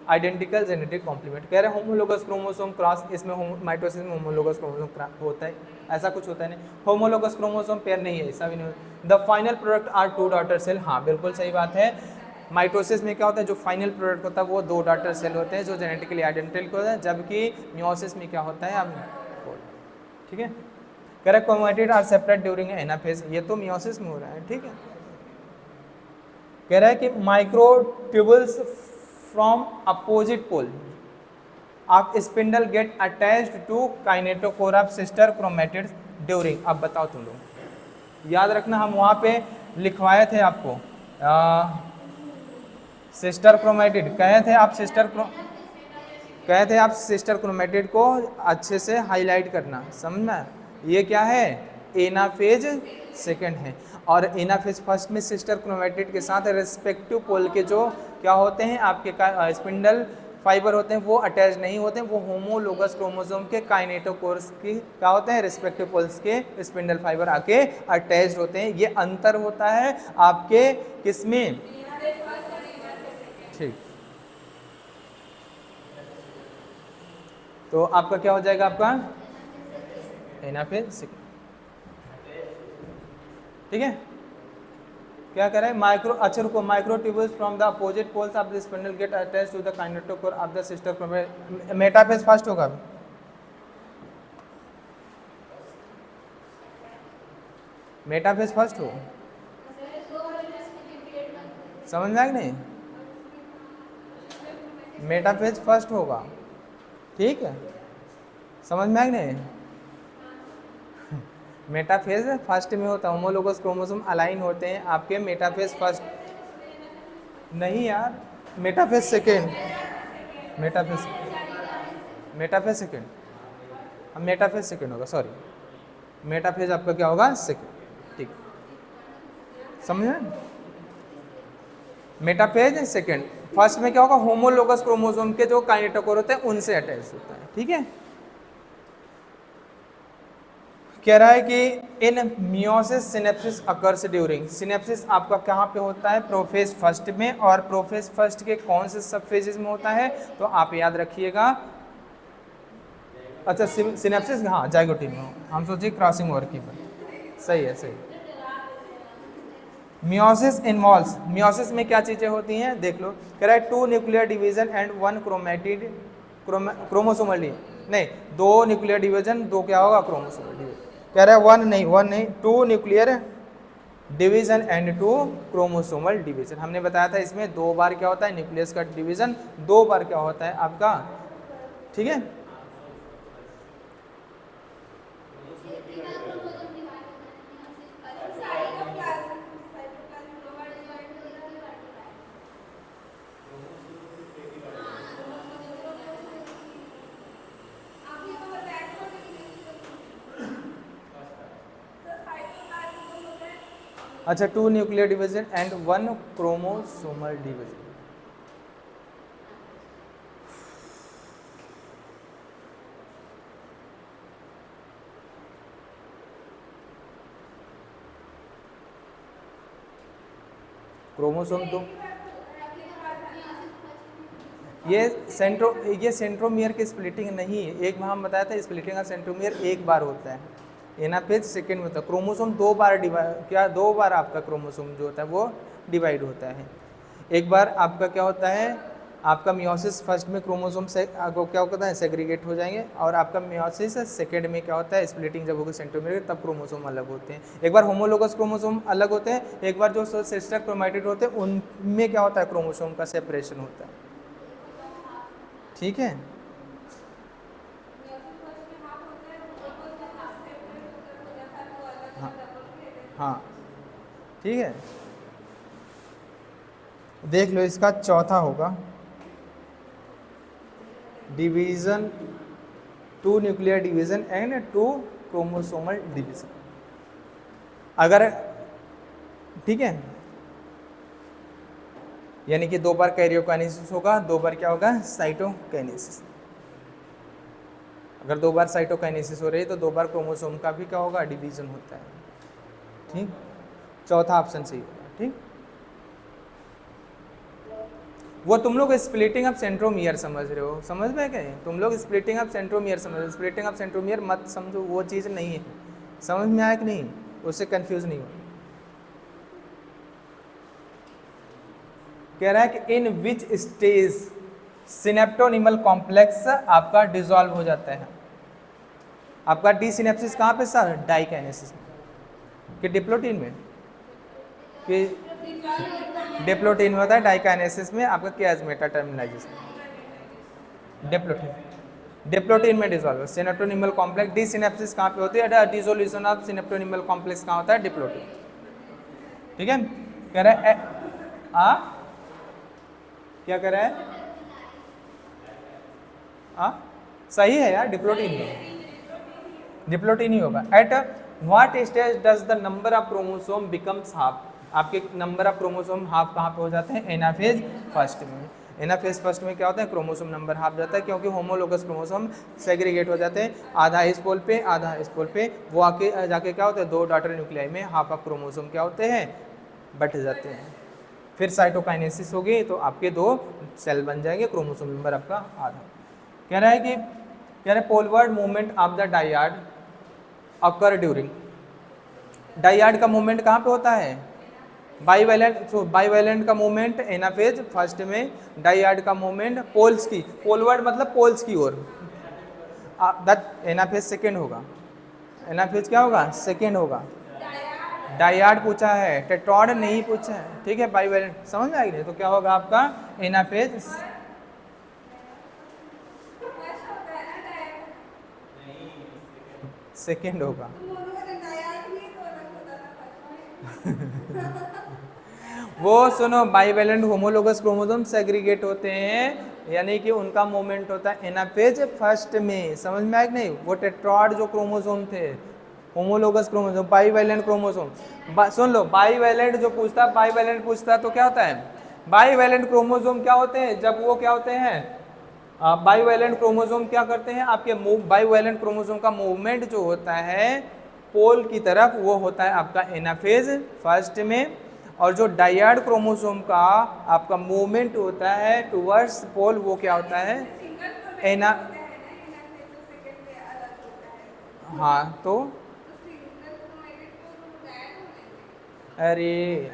आइडेंटिकल जेनेटिक कॉम्प्लीमेंट। कह रहे हैं होमोलोगस क्रोमोसोम क्रॉस, इसमें माइटोसिस में होमोलोगस क्रोमोसोम होता है, ऐसा कुछ होता है नहीं। होमोलोगस क्रोमोसोम पेयर नहीं है, ऐसा भी नहीं होता। The final product are 2 daughter cell, हाँ बिल्कुल सही बात है। माइटोसिस में क्या होता है, जो फाइनल प्रोडक्ट होता है वो 2 डॉटर सेल होते हैं जो जेनेटिकली आइडेंटिकल होता है, जबकि मियोसिस में क्या होता है, अब ठीक है। Correct chromatid are separate during anaphase, ये तो मियोसिस में हो रहा है, ठीक है। कह रहा है कि microtubules from opposite pole of spindle get attached to kinetochore of sister chromatids during. अब बताओ तुम लोग, याद रखना हम वहाँ पे लिखवाए थे आपको सिस्टर क्रोमैटिड, कहे थे आप सिस्टर क्रोमैटिड को अच्छे से हाईलाइट करना, समझना। ये क्या है, एनाफेज सेकंड है, और एनाफेज फर्स्ट में सिस्टर क्रोमैटिड के साथ रेस्पेक्टिव पोल के जो क्या होते हैं, आपके स्पिंडल फाइबर होते हैं, वो अटैच नहीं होते हैं, वो होमोलोगस क्रोमोसोम के काइनेटोकोर्स की क्या होते हैं, रेस्पेक्टिव पोल्स के स्पिंडल फाइबर आके अटैच होते हैं। ये अंतर होता है आपके किसमें, ठीक। तो आपका क्या हो जाएगा, आपका एनाफेज सेकंड, ठीक है। क्या कह रहे हैं, माइक्रो, अच्छा रुको, microtubules from the opposite poles of the spindle get attached to the kinetochore of the sister chromatid. Metaphase first होगा, मेटाफेज फर्स्ट हो, समझ में आया नहीं, मेटाफेज फर्स्ट होगा, ठीक है। समझ में आया नहीं, मेटाफेज फर्स्ट में होता है, होमोलोगस क्रोमोसोम अलाइन होते हैं आपके, मेटाफेज फर्स्ट नहीं यार, metaphase second, metaphase second, metaphase second होगा, सॉरी, मेटाफेज आपका क्या होगा, सेकेंड, ठीक, समझ में? मेटाफेज सेकेंड, फर्स्ट में क्या होगा, होमोलोगस क्रोमोसोम के जो काइनेटोकोर होते हैं उनसे अटैच होता है, ठीक है। कह रहा है कि इन meiosis synapses occurs during, synapses आपका कहाँ पे होता है, प्रोफेज फर्स्ट में, और प्रोफेज फर्स्ट के कौन से सब फेजेस में होता है, तो आप याद रखिएगा, अच्छा सिनेप्सिस, हाँ जाइगोटी में हो, हम सोचिए क्रॉसिंग ओवर की बात, सही है, सही। मियोसिस इन्वॉल्व्स, मियोसिस में क्या चीजें होती हैं देख लो, कह रहा है 2 nuclear division and 1 chromatid chromosomal, नहीं 2 न्यूक्लियर डिवीजन, 2 क्या होगा, क्रोमोसोमल डिवीजन, कह रहा है 1 नहीं 2 nuclear division and 2 chromosomal division. हमने बताया था इसमें 2 बार क्या होता है न्यूक्लियस का डिवीजन, 2 बार क्या होता है आपका, ठीक है। अच्छा 2 nuclear division and 1 chromosomal division. Chromosome तो ये सेंट्रोमियर की स्प्लिटिंग नहीं है, एक बार हम बताया था स्प्लिटिंग का सेंट्रोमियर एक बार होता है, एनाफेज सेकेंड में होता है, क्रोमोसोम 2 बार क्या 2 बार आपका क्रोमोसोम जो होता है वो डिवाइड होता है। एक बार आपका क्या होता है, आपका मियोसिस फर्स्ट में क्रोमोसोम से आपको क्या होता है सेग्रीगेट हो जाएंगे, और आपका मियोसिस सेकेंड में क्या होता है स्प्लिटिंग जब होगी सेंट्रोमियर, तब क्रोमोसोम अलग होते हैं। एक बार होमोलोगस क्रोमोसोम अलग होते हैं, एक बार जो सिस्टर क्रोमैटिड होते हैं उनमें क्या होता है क्रोमोसोम का सेपरेशन होता है, ठीक है। हाँ हाँ ठीक है, देख लो इसका चौथा होगा division, 2 nuclear division and 2 chromosomal division, अगर ठीक है, यानी कि 2 बार कैरियोकाइनेसिस होगा, 2 बार क्या होगा साइटोकाइनेसिस। अगर 2 बार साइटोकाइनेसिस हो रही है तो 2 बार क्रोमोसोम का भी क्या होगा डिवीजन होता है, ठीक, चौथा ऑप्शन सही होगा, ठीक। वो तुम लोग स्प्लिटिंग ऑफ सेंट्रोमियर समझ रहे हो, समझ में क्या है, तुम लोग स्प्लिटिंग ऑफ सेंट्रोमियर समझ रहे हो, स्प्लिटिंग ऑफ सेंट्रोमियर मत समझो, वो चीज़ नहीं है, समझ में आया कि नहीं, उससे कंफ्यूज नहीं हो। कह रहा है कि in which stage synaptonemal complex आपका डिसॉल्व हो जाता है, आपका डी सिनेप्सिस कहाँ पे सर, डाइकाइनेसिस में, कि डिप्लोटीन में, कि डिप्लोटीन में होता है, डाइकाइनेसिस में आपका कियास्मेटा टर्मिनाइजेशन, डिप्लोटीन में dissolve, synaptonemal complex D synapses कहाँ पे होती है, डिसोल्यूशन ऑफ सिनेप्टोनिमल कॉम्प्लेक्स कहाँ होता है, डिप्लोटीन, ठीक है। कह रहा है क्या कह रहा है, सही है यार, डिप्लोटीन ही होगा। At what stage does the number of chromosome becomes half, आपके नंबर ऑफ क्रोमोसोम हाफ कहाँ पे हो जाते हैं, एनाफेज फर्स्ट में। एनाफेज फर्स्ट में क्या होता है क्रोमोसोम नंबर हाफ जाता है, क्योंकि होमोलोगस क्रोमोसोम सेग्रीगेट हो जाते हैं, आधा इस पोल पे आधा इस पोल पे, वो आके जाके क्या होता है 2 डॉटर न्यूक्लियाई में हाफ ऑफ क्रोमोसोम क्या होते हैं बट जाते हैं, फिर साइटोकाइनेसिस होगी तो आपके 2 सेल बन जाएंगे, क्रोमोसोम नंबर आपका आधा। कह रहा है कि poleward movement of the dyad occur during, dyad का मूवमेंट कहाँ पे होता है, बाईवैलेंट का मूवमेंट एनाफेज फर्स्ट में, डायड का मूवमेंट पोल्स की, पोलवर्ड मतलब पोल्स की ओर, एनाफेज सेकेंड होगा, एनाफेज क्या होगा सेकेंड होगा, डायड पूछा है, टेट्रॉड नहीं पूछा है, ठीक है, बाईवैलेंट समझ में आएगी, तो क्या होगा आपका एनाफेज सेकेंड होगा। वो सुनो बाईवैलेंट होमोलोगस क्रोमोसोम सेग्रीगेट होते हैं यानी कि उनका मूवमेंट होता है एनाफेज फर्स्ट में। समझ में आया कि नहीं? वो टेट्राड जो क्रोमोसोम थे, होमोलोगस क्रोमोसोम, बाईवैलेंट क्रोमोसोम, सुन लो, बाईवैलेंट जो पूछता है, बाईवैलेंट पूछता है तो क्या होता है? बाईवैलेंट क्रोमोसोम क्या होते हैं? जब वो क्या होते हैं, बाईवैलेंट क्रोमोसोम क्या करते हैं आपके, बाईवैलेंट क्रोमोसोम का मूवमेंट जो होता है पोल की तरफ, वो होता है आपका एनाफेज फर्स्ट में। और जो डायड क्रोमोसोम का आपका मूवमेंट होता है टुवर्ड्स पोल, वो क्या होता है? एना हाँ तो अरे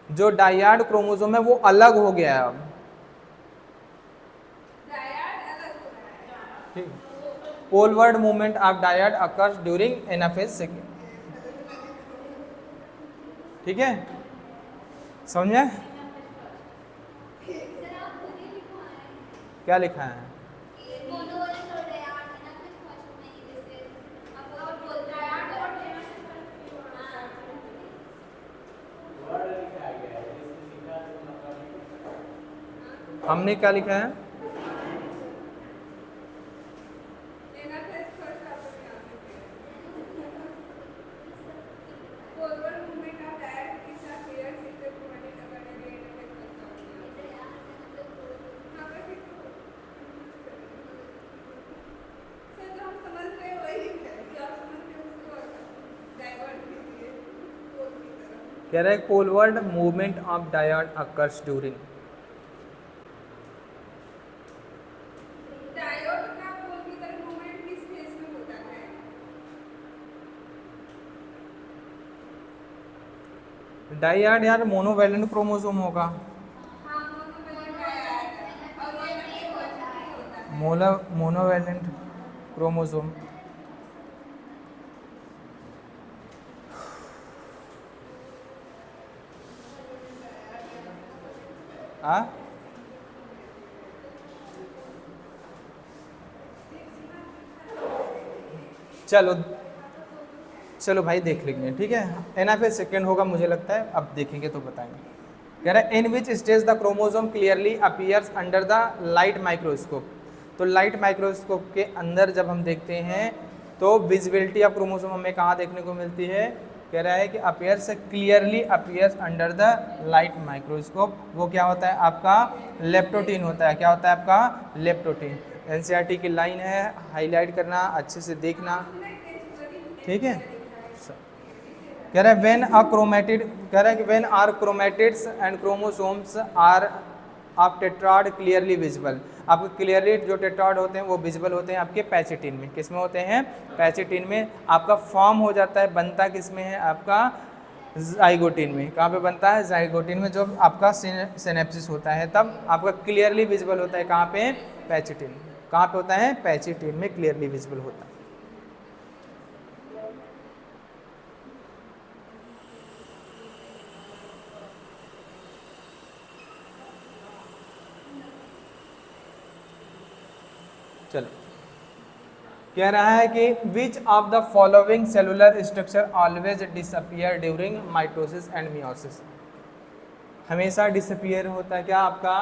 जो डायड क्रोमोसोम है वो अलग हो गया है अब, ठीक। Poleward movement of dyad occurs during anaphase second, ठीक है, समझ में? क्या लिखा है? हमने क्या लिखा है? कह रहा है poleward movement of dyad occurs during, dyad यार मोनोवैलेंट क्रोमोसोम होगा, मोनोवैलेंट क्रोमोसोम। हाँ चलो चलो भाई देख लेंगे, ठीक है। एनाफेज सेकेंड होगा मुझे लगता है, अब देखेंगे तो बताएंगे। कह रहा है in which stage the chromosome clearly appears under the light microscope. तो लाइट माइक्रोस्कोप के अंदर जब हम देखते हैं तो विजिबिलिटी ऑफ क्रोमोसोम हमें कहाँ देखने को मिलती है? कह रहा है कि appears clearly appears under the light microscope. वो क्या होता है आपका? लेप्टोटीन होता है। क्या होता है आपका? लेप्टोटीन। एनसीईआरटी की लाइन है, हाईलाइट करना, अच्छे से देखना, ठीक है। कह रहा है व्हेन अ क्रोमेटिड, कह रहा है कि when are chromatids and chromosomes are of tetrad clearly visible. आपको क्लियरली जो टेट्राड होते हैं वो विजिबल होते हैं आपके पैचिटिन में। किस में होते हैं? पैचिटिन में। आपका फॉर्म हो जाता है, बनता किस में है आपका? जाइगोटिन में। कहाँ पे बनता है? जाइगोटिन में। जब आपका सिनेप्सिस होता है तब आपका क्लियरली विजिबल होता है। कहाँ पे? पैचिटिन। कहाँ पे होता है? पैचिटिन में क्लियरली विजिबल होता है। चलो, कह रहा है कि which of the following cellular structure always disappear during mitosis and meiosis. हमेशा डिसअपियर होता है क्या आपका?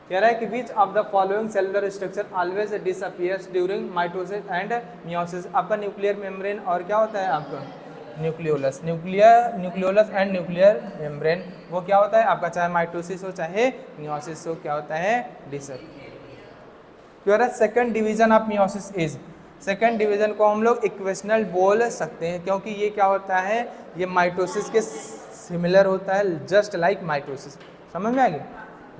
कह रहा है कि which of the following cellular structure always disappears during mitosis and meiosis. आपका न्यूक्लियर मेम्ब्रेन और क्या होता है आपका? Nucleolus. Nucleolus and nuclear membrane वो क्या होता है आपका? चाहे माइटोसिस हो चाहे मियोसिस हो, क्या होता है? Disappear. Second division of meiosis is, second division को हम लोग इक्वेशनल बोल सकते हैं क्योंकि ये क्या होता है? ये माइटोसिस के सिमिलर होता है, जस्ट लाइक माइटोसिस। समझ में आ गया?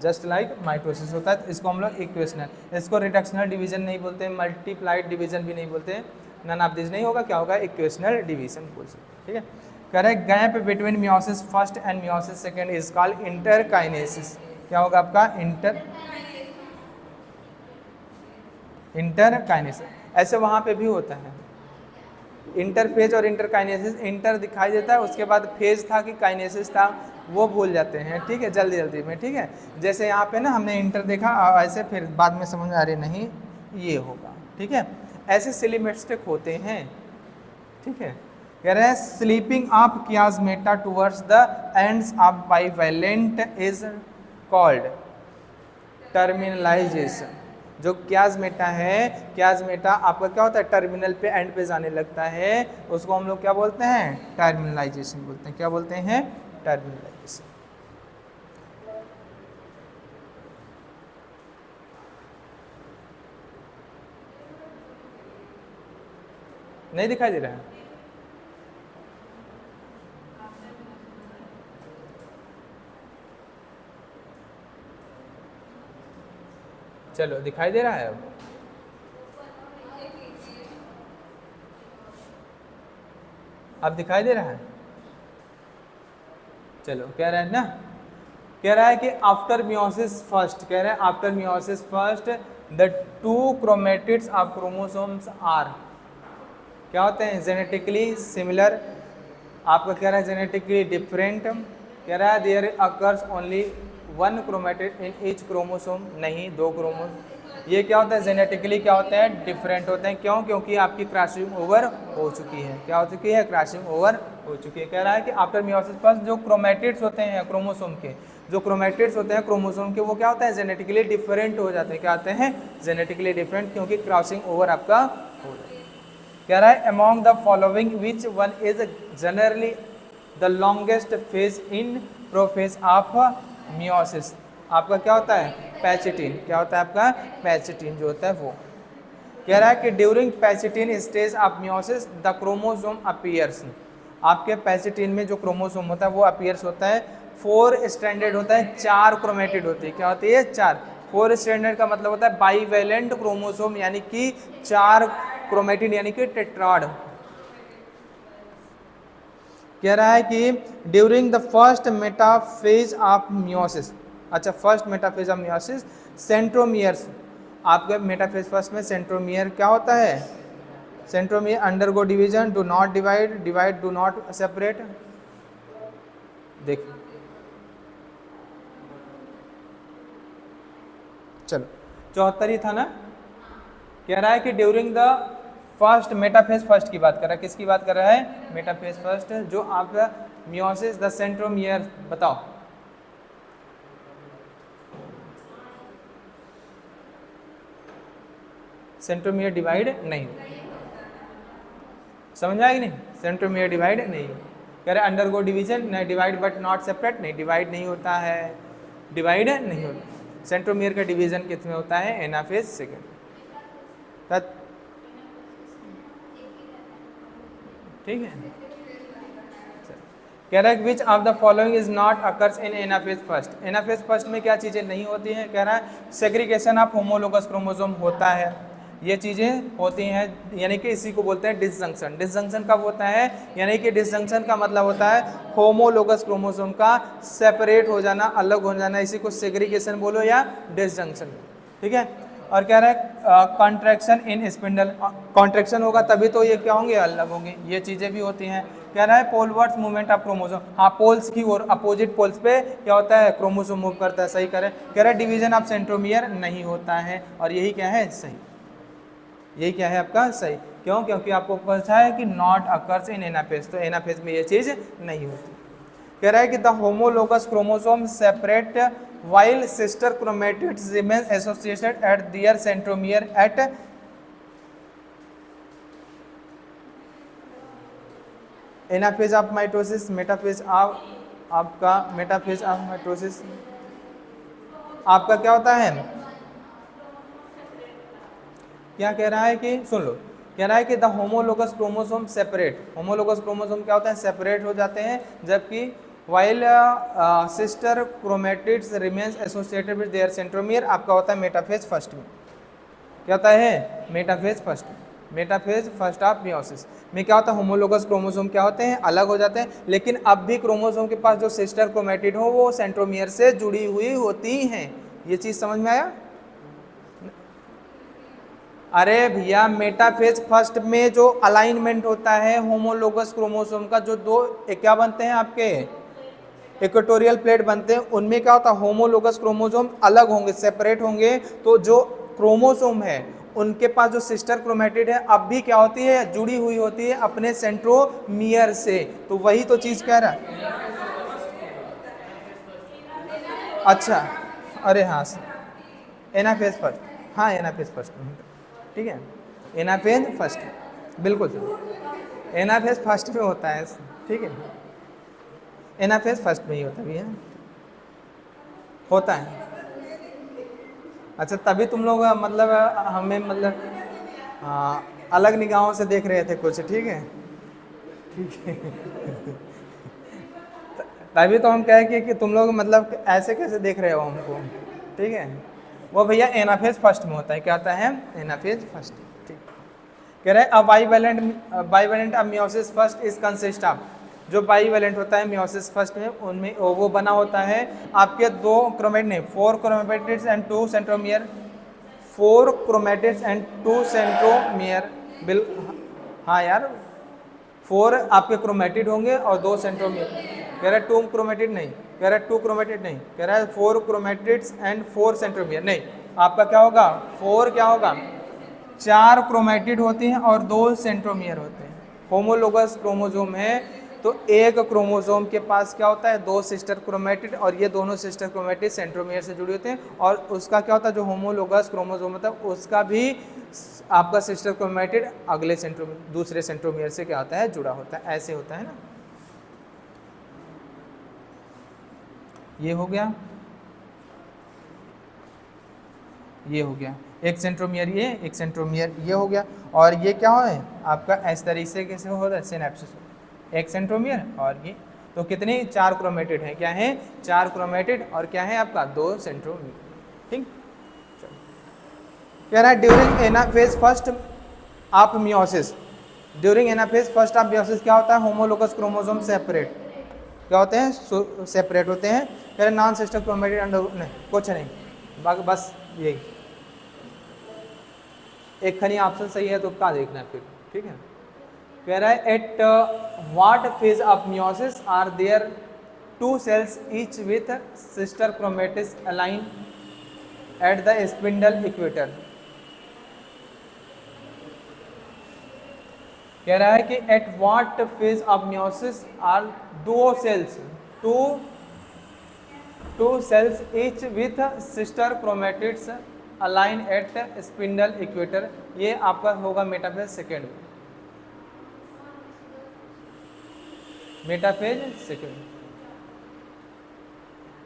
जस्ट लाइक माइटोसिस होता है, तो इसको हम लोग इक्वेशनल, इसको रिडक्शनल डिवीजन नहीं बोलते, मल्टीप्लाइड डिवीजन भी नहीं बोलते, नन ऑफ दिस नहीं होगा। क्या होगा? इक्वेशनल डिवीजन बोल सकते, ठीक है। Correct. Gap between meiosis first and meiosis second is called interkinesis. क्या होगा आपका? इंटरकाइनेसिस। ऐसे वहाँ पे भी होता है इंटरफेज और इंटरकाइनेसिस। इंटर दिखाई देता है, उसके बाद फेज था कि काइनेसिस था वो भूल जाते हैं, ठीक है, जल्दी जल्दी में, ठीक है। जैसे यहाँ पे ना हमने इंटर देखा, ऐसे फिर बाद में समझ में आ रही नहीं ये होगा, ठीक है। ऐसे सिली मिस्टेक होते हैं, ठीक है। कह रहे हैं slipping of chiasmata towards the ends of bivalent is called. Terminalization. जो क्याज़मेटा है, क्याज़मेटा आपका क्या होता है, टर्मिनल पे एंड पे जाने लगता है, उसको हम लोग क्या बोलते हैं, टर्मिनलाइजेशन बोलते हैं। क्या बोलते हैं, टर्मिनलाइजेशन। नहीं दिखाई दे रहा है? चलो दिखाई दे रहा है अब? अब दिखाई दे रहा है? चलो, कह रहा है ना, कह रहा है कि आफ्टर मियोसिस फर्स्ट, कह रहा है after meiosis first the two chromatids of chromosomes are, क्या होते हैं, जेनेटिकली सिमिलर। आपका कह रहा है जेनेटिकली डिफरेंट, कह रहा है there occurs only one chromatid in each chromosome, नहीं दो क्रोमोसोम। ये क्या होता है, जेनेटिकली क्या होते हैं, डिफरेंट होते हैं। क्यों? क्योंकि आपकी क्रॉसिंग ओवर हो चुकी है। क्या हो चुकी है, क्रॉसिंग ओवर हो चुकी है। कह रहा है कि आफ्टर मियोसिस फर्स्ट जो क्रोमेटिड्स होते हैं क्रोमोसोम के, जो क्रोमेटिड्स होते हैं क्रोमोसोम के, वो क्या होता है, जेनेटिकली डिफरेंट हो जाते हैं। क्या आते हैं, जेनेटिकली डिफरेंट, क्योंकि क्रॉसिंग ओवर आपका हो जाता है। कह रहा है among the following which one is generally the longest phase in prophase of meiosis. आपका क्या होता है, पैचिटिन। क्या होता है आपका, पैचिटिन जो होता है वो। कह रहा है कि during pachytene stage of meiosis the chromosome appears. आपके पैचिटिन में जो क्रोमोसोम होता है वो अपीयर्स होता है। 4 स्टैंडर्ड होता है, 4 क्रोमेटिड होती है। क्या होती है, 4। 4 स्टैंडर्ड का मतलब होता है बाईवेलेंट क्रोमोसोम, यानी कि 4 क्रोमेटिड, यानी कि टेट्राड। कह रहा है कि during the first metaphase of meiosis, अच्छा first metaphase of meiosis centromeres, आपके मेटाफेज फर्स्ट में सेंट्रोमियर क्या होता है, centromere undergo division, do not divide, divide do not separate. देख चलो 74 ही था ना। कह रहा है कि during the first metaphase first की बात कर रहा है, किसकी बात कर रहा है, मेटाफेज फर्स्ट, जो आपका मियोसिस द सेंट्रोमियर, बताओ सेंट्रोमियर डिवाइड नहीं, समझ आएगी नहीं, सेंट्रोमियर डिवाइड नहीं। कह रहे अंडरगो डिवीजन, नहीं डिवाइड बट नॉट सेपरेट, नहीं डिवाइड नहीं होता है, डिवाइड नहीं होता। सेंट्रोमियर का डिवीजन किसमें होता है, एनाफेज सेकेंड। ठीक है। कह रहा है विच of the following is not occurs in anaphase first. Anaphase first में क्या चीज़ें नहीं होती हैं, कह रहा है सेग्रीगेशन ऑफ होमोलोगस क्रोमोसोम होता है, ये चीज़ें होती हैं, यानी कि इसी को बोलते हैं डिसजंक्शन। डिसजंक्शन कब होता है, यानी कि डिसजंक्शन का मतलब होता है होमोलोगस क्रोमोसोम का सेपरेट हो जाना, अलग हो जाना, इसी को सेग्रीगेशन बोलो या डिसजंक्शन। ठीक है। और कह रहा है कॉन्ट्रैक्शन इन स्पिंडल, कॉन्ट्रैक्शन होगा तभी तो ये क्या होंगे, अलग होंगे, ये चीज़ें भी होती हैं। कह रहा है पोलवर्ड्स मूवमेंट ऑफ क्रोमोसोम, हाँ पोल्स की और अपोजिट पोल्स पे क्या होता है, क्रोमोसोम मूव करता है, सही करें। कह रहा है डिवीजन ऑफ सेंट्रोमियर नहीं होता है, और यही क्या है, सही, यही क्या है आपका सही। क्यों? क्योंकि आपको पता है कि नॉट अकर्स इन एनाफेज, तो एनाफेज में ये चीज़ नहीं होती। कह रहा है कि the homologous chromosome separate while sister chromatids remain associated at their centromere at anaphase of mitosis, metaphase of, आपका मेटाफेज ऑफ माइटोसिस आपका क्या होता है, क्या कह रहा है कि सुन लो, कह रहा है कि the homologous chromosome separate, homologous chromosome क्या होता है, सेपरेट हो जाते हैं, जबकि while sister chromatids remains associated with their centromere आपका होता है मेटाफेज फर्स्ट में। क्या होता है, metaphase first, metaphase first of meiosis में क्या होता है, होमोलोगस क्रोमोसोम क्या होते हैं, अलग हो जाते हैं, लेकिन अब भी क्रोमोसोम के पास जो सिस्टर क्रोमेटिड हो वो सेंट्रोमियर से जुड़ी हुई होती हैं। ये चीज़ समझ में आया? अरे भैया मेटाफेज फर्स्ट में जो अलाइनमेंट होता है होमोलोगस क्रोमोसोम का, जो दो क्या बनते हैं आपके इक्वेटोरियल प्लेट बनते हैं, उनमें क्या होता है, होमोलोगस क्रोमोसोम अलग होंगे, सेपरेट होंगे, तो जो क्रोमोसोम है उनके पास जो सिस्टर क्रोमेटिड है अब भी क्या होती है, जुड़ी हुई होती है अपने सेंट्रोमियर से। तो वही तो चीज़ कह रहा है। अच्छा, अरे हाँ एनाफेज फर्स्ट, हाँ एनाफेज फर्स्ट में होता है, ठीक है, एनाफेज फर्स्ट, बिल्कुल सर, एनाफेज फर्स्ट में होता है, ठीक है, एनाफेज फर्स्ट में ही होता भी है, होता है। अच्छा तभी तुम लोग मतलब हमें मतलब अलग निगाहों से देख रहे थे कुछ, ठीक है, ठीक है। तभी तो हम कहे कि तुम लोग मतलब ऐसे कैसे देख रहे हो हमको, ठीक है। वो भैया एनाफेज फर्स्ट में होता है, क्या आता है, एनाफेज फर्स्ट, ठीक। कह रहे हैं बाइवेलेंट अब meiosis first is consist of, जो बाइवेलेंट होता है मियोसिस फर्स्ट में, उनमें वो बना होता है आपके 2 क्रोमेट नहीं 4 chromatids and 2 centromere, 4 chromatids and 2 centromere, bill हाँ यार 4 आपके क्रोमेटिड होंगे और 2 सेंट्रोमियर, कह रहा है 2 क्रोमेटिड नहीं, कह रहा है 2 क्रोमेटिड नहीं, कह रहा है 4 क्रोमेटिड्स एंड 4 सेंट्रोमियर, नहीं आपका क्या होगा 4 क्या होगा, 4 क्रोमेटिड होते हैं और 2 सेंट्रोमियर होते हैं। होमोलोगस क्रोमोसोम है तो एक क्रोमोसोम के पास क्या होता है 2 सिस्टर क्रोमेटिड और ये दोनों सिस्टर क्रोमेटिड सेंट्रोमियर से जुड़े होते हैं, और उसका क्या होता है जो होमोलोगस क्रोमोसोम होता है उसका भी आपका सिस्टर क्रोमेटिड अगले दूसरे सेंट्रोमियर से क्या होता है जुड़ा होता है, ऐसे होता है ना। ये हो गया, ये हो गया, एक सेंट्रोमियर ये, एक सेंट्रोमियर ये हो गया, और ये क्या है आपका इस तरीके से होता है सिनेप्सिस, एक सेंट्रोमियर और ये, तो कितने 4 क्रोमेटिड हैं, क्या है 4 क्रोमेटिड और क्या है आपका 2 सेंट्रोमियर, ठीक। कह रहा है during anaphase first of meiosis, during anaphase first of meiosis क्या होता है, होमोलोगस क्रोमोसोम सेपरेट क्या होते हैं, सेपरेट होते हैं, कह रहे नॉन सिस्टर क्रोमेटिड नहीं कुछ नहीं, बस यही एक खनी ऑप्शन सही है तो क्या देखना है फिर, ठीक है। कह रहा है at what phase of meiosis are there 2 cells each with sister chromatis aligned at the spindle equator। कह रहा है कि at what phase of meiosis are 2 cells each with sister chromatids align at spindle equator, ये आपका होगा metaphase second, metaphase second,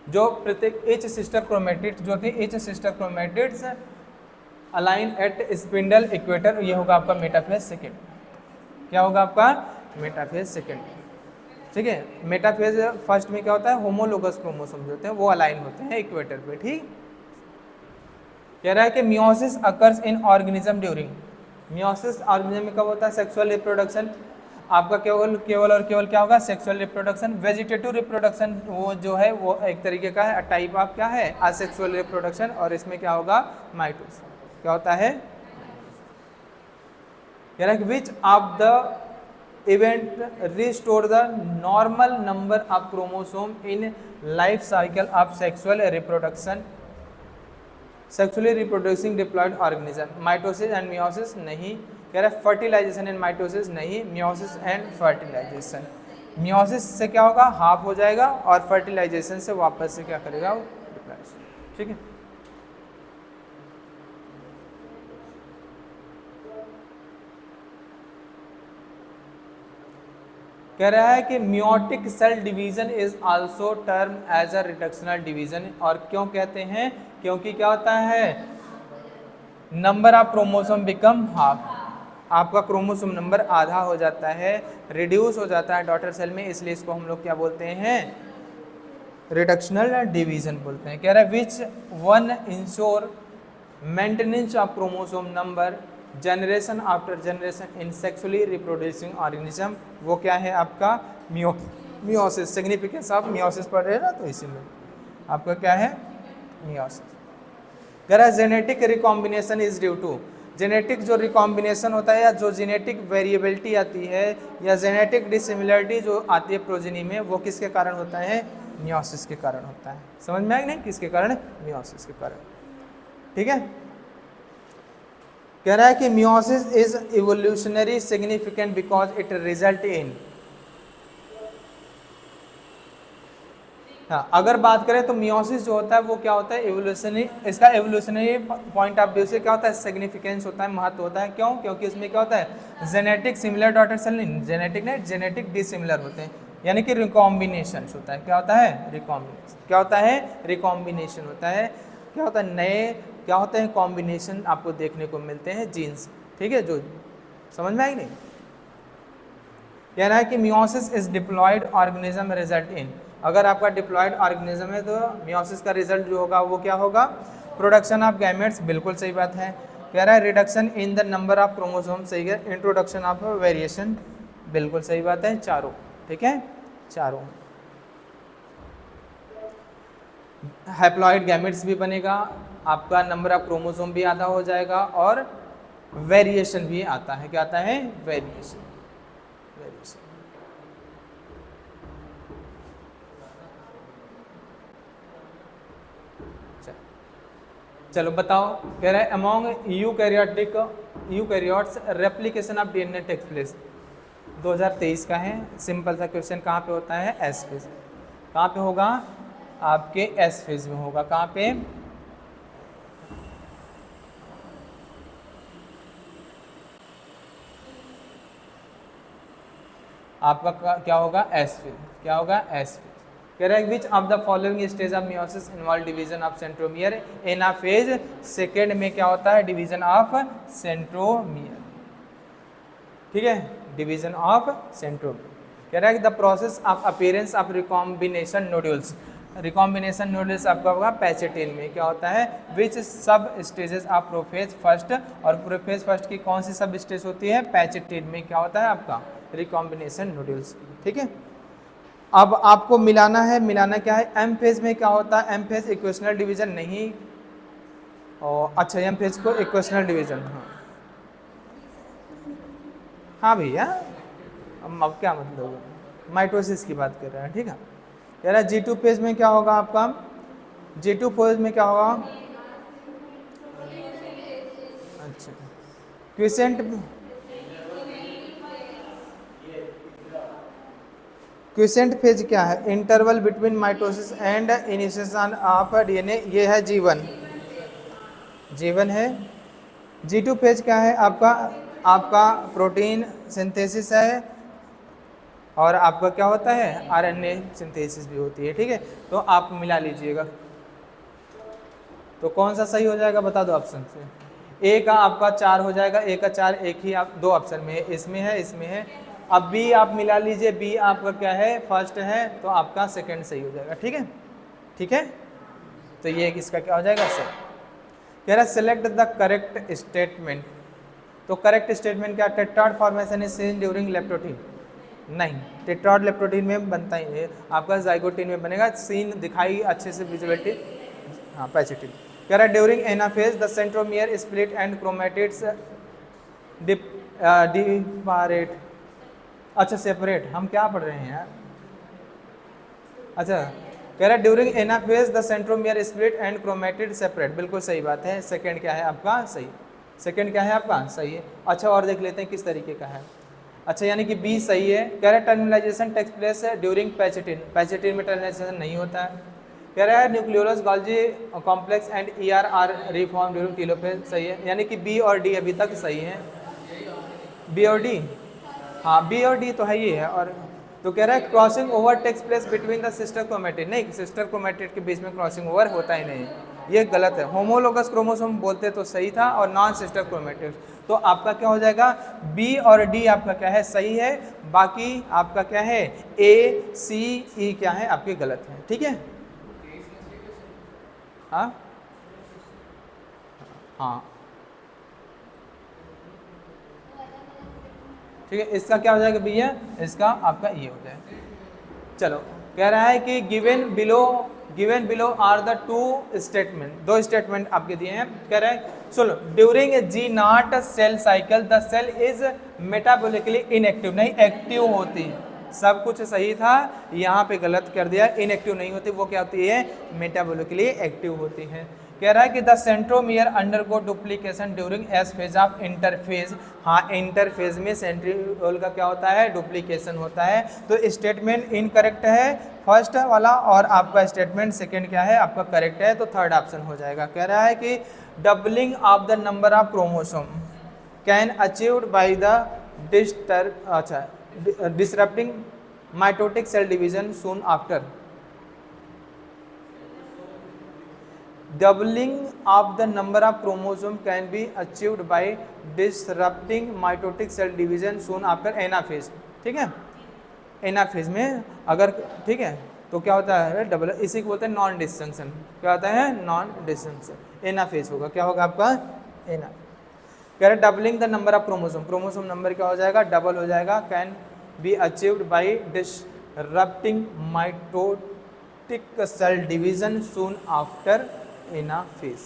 जो प्रत्येक H sister chromatids जो थी each sister chromatids align at spindle equator, ये होगा आपका मेटाफेज सेकेंड, क्या होगा आपका मेटाफेज सेकेंड, ठीक है। मेटाफेज फर्स्ट में क्या होता है होमोलोगस क्रोमोसोम जो होते हैं वो अलाइन होते हैं इक्वेटर पे, ठीक। कह रहा है कि meiosis occurs in organism during, meiosis organism में कब होता है सेक्सुअल रिप्रोडक्शन, आपका केवल और केवल क्या होगा सेक्सुअल रिप्रोडक्शन, वेजिटेटिव रिप्रोडक्शन वो जो है वो एक तरीके का है टाइप ऑफ क्या है असेक्सुअल रिप्रोडक्शन, और इसमें क्या होगा माइटोसिस, क्या होता है, कह रहा है कि which of the event restore the normal number of chromosome in life cycle of sexual reproduction, sexually reproducing diploid organism, mitosis and meiosis नहीं, कह रहा है फर्टिलाइजेशन एंड माइटोसिस नहीं, मियोसिस एंड फर्टिलाइजेशन, मियोसिस से क्या होगा हाफ हो जाएगा और फर्टिलाइजेशन से वापस से क्या करेगा वो डिप्लॉयड, ठीक है। कह रहा है कि meiotic cell division is also term as a reductional division, और क्यों कहते हैं क्योंकि क्या होता है number of chromosome become half, आपका क्रोमोसोम नंबर आधा हो जाता है, रिड्यूस हो जाता है डॉटर सेल में, इसलिए इसको हम लोग क्या बोलते हैं रिडक्शनल डिवीजन बोलते हैं। कह रहा है which one ensure maintenance of chromosome number generation after generation in sexually reproducing organism, वो क्या है आपका मियोसिस, सिग्निफिकेंस ऑफ मियोसिस पढ़ रहे हैं ना तो इसी में आपका क्या है मियोसिस। कह रहा है genetic recombination is due to, genetic जो रिकॉम्बिनेशन होता है या जो जेनेटिक वेरिएबिलिटी आती है या जेनेटिक डिसिमिलरिटी जो आती है प्रोजेनी में वो किसके कारण होता है मियोसिस के कारण होता है, समझ में आया नहीं किसके कारण मियोसिस के कारण, ठीक है। कह रहा है कि meiosis is evolutionary significant because it result in, हाँ, अगर बात करें तो मियोसिस जो होता है वो क्या होता है, एवोल्यूशनरी, इसका एवोल्यूशनरी पॉइंट ऑफ व्यू से क्या होता है, सिग्निफिकेंस होता है, महत्व होता है। क्यों? क्योंकि उसमें क्या होता है, जेनेटिक सिमिलर डॉटर सेल नहीं, जेनेटिक नहीं, जेनेटिक डिसिमिलर होते हैं, यानी कि रिकॉम्बिनेशन होता है। क्या होता है? रिकॉम्बिनेशन। क्या होता है? रिकॉम्बिनेशन होता है। क्या होता है? नए क्या होते हैं, कॉम्बिनेशन आपको देखने को मिलते हैं जीन्स। ठीक है, जो समझ में आई नहीं? कह रहा है कि meiosis is diploid organism result in, अगर आपका डिप्लॉयड ऑर्गेनिज्म है तो मियोसिस का रिजल्ट जो होगा वो क्या होगा, प्रोडक्शन ऑफ गैमेट्स, बिल्कुल सही बात है। कह रहा है reduction in the number of chromosome, सही है। इंट्रोडक्शन ऑफ वेरिएशन, बिल्कुल सही बात है, चारों। ठीक है, चारों। हैप्लॉइड गैमेट्स भी बनेगा, आपका नंबर ऑफ क्रोमोसोम भी आधा हो जाएगा और वेरिएशन भी आता है। क्या आता है? वेरिएशन। चलो बताओ, कह रहा है among eukaryotes replication of DNA takes place, 2023 का है। सिंपल सा क्वेश्चन, कहाँ पे होता है? S phase. कहाँ पे होगा? आपके एस फेज में होगा। कहाँ पे? आपका क्या होगा? S phase. क्या होगा? S phase. कह रहा है विच of the following stage of meiosis involve division of centromere in a phase, second में क्या होता है? Division of centromere. ठीक है, डिवीजन ऑफ सेंट्रोमियर। कह रहा है the process of appearance of recombination nodules, recombination nodules आपका होगा पैचेटिन में। क्या होता है? विच सब स्टेजेस ऑफ प्रोफेज फर्स्ट, और प्रोफेज फर्स्ट की कौन सी सब स्टेज होती है? पैचेटिन में। क्या होता है आपका? Recombination nodules. ठीक है, अब आपको मिलाना है। मिलाना क्या है? एम फेज में क्या होता है? एम फेज इक्वेशनल डिवीजन नहीं, और अच्छा एम फेज को इक्वेशनल डिवीजन, हाँ हाँ भैया, अब क्या मतलब, माइटोसिस की बात कर रहे हैं। ठीक है, कह रहा है G2 फेज में क्या होगा आपका? G2 फेज में क्या होगा? अच्छा, क्विसेंट फेज क्या है? Interval between mitosis and initiation of DNA, ये है G1 है। G2 फेज क्या है आपका? आपका प्रोटीन सिंथेसिस है, और आपका क्या होता है? आरएनए सिंथेसिस भी होती है। ठीक है, तो आप मिला लीजिएगा, तो कौन सा सही हो जाएगा बता दो ऑप्शन से। ए का आपका 4 हो जाएगा, ए का 4, एक ही आप दो ऑप्शन में है, इसमें है, इसमें है। अब बी आप मिला लीजिए, बी आपका क्या है? फर्स्ट है, तो आपका सेकंड सही हो जाएगा। ठीक है, ठीक है, तो ये इसका क्या हो जाएगा? सही। कह रहा है सेलेक्ट द करेक्ट स्टेटमेंट, तो करेक्ट स्टेटमेंट क्या? Tetrad formation is seen during leptotene, नहीं, टेट्राड लेप्टोटीन में बनता ही है, आपका जाइगोटीन में बनेगा। सीन दिखाई अच्छे से, विजिबिलिटी, हाँ पैचेटिन। कह रहा है during anaphase the centromere split and chromatids separate, अच्छा सेपरेट, हम क्या पढ़ रहे हैं यार? अच्छा, कह रहा है during anaphase the centromere split and chromatid separate, बिल्कुल सही बात है। सेकंड क्या है आपका? सही। सेकंड क्या है आपका? सही है। अच्छा, और देख लेते हैं किस तरीके का है। अच्छा, यानी कि बी सही है। कह रहा है टर्मिनलाइजेशन टेक्स प्लेस है ड्यूरिंग पैचेटिन, पैचेटिन में टर्मिनलाइजेशन नहीं होता है। कह रहा है nucleolus Golgi complex and ER are reform during telophase, सही है। यानी कि बी और डी अभी तक सही है। बी और डी, हाँ बी और डी तो है ही है। और तो कह रहा है crossing over takes place between the sister chromatid, नहीं, सिस्टर क्रोमेटिड के बीच में क्रॉसिंग ओवर होता ही नहीं, ये गलत है। होमोलोगस क्रोमोसोम बोलते तो सही था, और नॉन सिस्टर क्रोमेटिड, तो आपका क्या हो जाएगा? बी और डी आपका क्या है? सही है। बाकी आपका क्या है? A, C, E क्या है आपके? गलत है। ठीक है, हाँ हाँ ठीक है, इसका क्या हो जाएगा भैया? इसका आपका ये हो जाएगा। चलो, कह रहा है कि given below are the two statement, दो स्टेटमेंट आपके दिए हैं। कह रहा है सुनो, during G0 cell cycle the cell is metabolically inactive, नहीं एक्टिव होती है। सब कुछ सही था, यहाँ पे गलत कर दिया, इनएक्टिव नहीं होती, वो क्या होती है? मेटाबॉलिकली एक्टिव होती है। कह रहा है कि the centromere undergo duplication during S phase of interphase. हाँ, इंटरफेज में सेंट्रियोल का क्या होता है, डुप्लीकेशन होता है। तो स्टेटमेंट इनकरेक्ट है फर्स्ट वाला, और आपका स्टेटमेंट सेकंड क्या है, आपका करेक्ट है, तो थर्ड ऑप्शन हो जाएगा। कह रहा है कि doubling of the number of chromosome can achieved by the disrupting mitotic cell division soon after. Doubling of the number of chromosome can be achieved by disrupting mitotic cell division soon after anaphase. ठीक है, anaphase में अगर, ठीक है, तो क्या होता है डबल, इसी को बोलते हैं नॉन डिस्जंक्शन। क्या होता है, नॉन डिस्जंक्शन। एनाफेज होगा, क्या होगा आपका, एना। कह रहे doubling the number of chromosome, chromosome number क्या हो जाएगा, डबल हो जाएगा। Can be achieved by disrupting mitotic cell division soon after anaphase.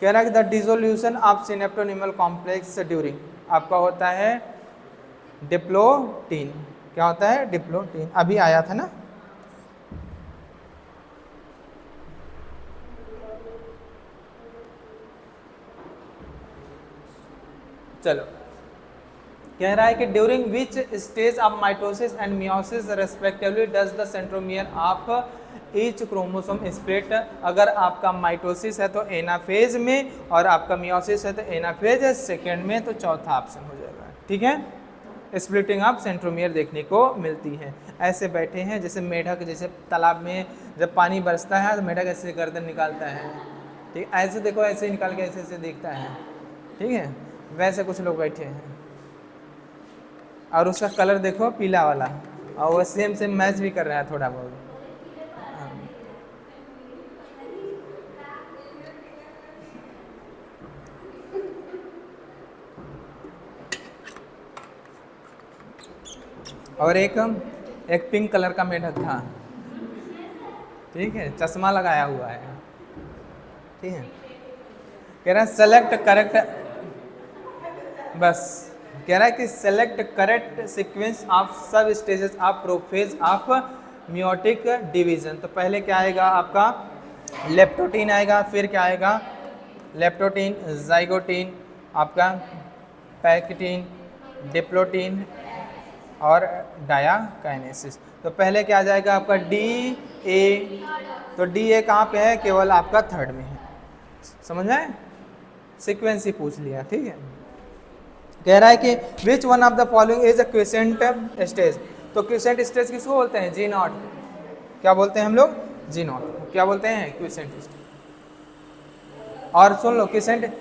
कह रहा है कि the dissolution of synaptonemal complex during, आपका होता है डिप्लोटीन। क्या होता है, डिप्लोटीन, अभी आया था ना। चलो, कह रहा है कि during which stage of mitosis and meiosis respectively does the centromere of each chromosome split. अगर आपका माइटोसिस है तो एनाफेज में, और आपका मियोसिस है तो एनाफेज है सेकेंड में, तो चौथा ऑप्शन हो जाएगा। ठीक है, स्प्लिटिंग ऑफ सेंट्रोमियर देखने को मिलती है। ऐसे बैठे हैं जैसे मेढक, जैसे तालाब में जब पानी बरसता है तो मेढक ऐसे गर्दन निकालता है, ठीक, ऐसे देखो, ऐसे निकाल के ऐसे ऐसे देखता है, ठीक है, वैसे कुछ लोग बैठे हैं। और उसका कलर देखो पीला वाला, और वो सेम सेम मैच भी कर रहा है थोड़ा बहुत। और एक पिंक कलर का मेढक था, ठीक है, चश्मा लगाया हुआ है, ठीक है। कह रहा है सेलेक्ट करेक्ट, बस कह रहा है कि सेलेक्ट करेक्ट सीक्वेंस ऑफ सब stages of prophase of meiotic division. तो पहले क्या आएगा आपका, लेप्टोटीन आएगा, फिर क्या आएगा, लेप्टोटीन, जाइगोटीन, आपका पैक्टीन, डिप्लोटीन और डायाकाइनेसिस। तो पहले क्या आ जाएगा आपका डी ए। तो डी ए कहाँ पे है, केवल आपका थर्ड में है। समझ में आए, सीक्वेंस ही पूछ लिया, ठीक है। कह रहा है कि which one of the following is a quiescent stage. तो क्विसेंट स्टेज किसको बोलते हैं, जी नॉट। क्या बोलते हैं हम लोग, जी नॉट। क्या बोलते हैं, क्विसेंट स्टेज। और सुन लो क्विसेंट,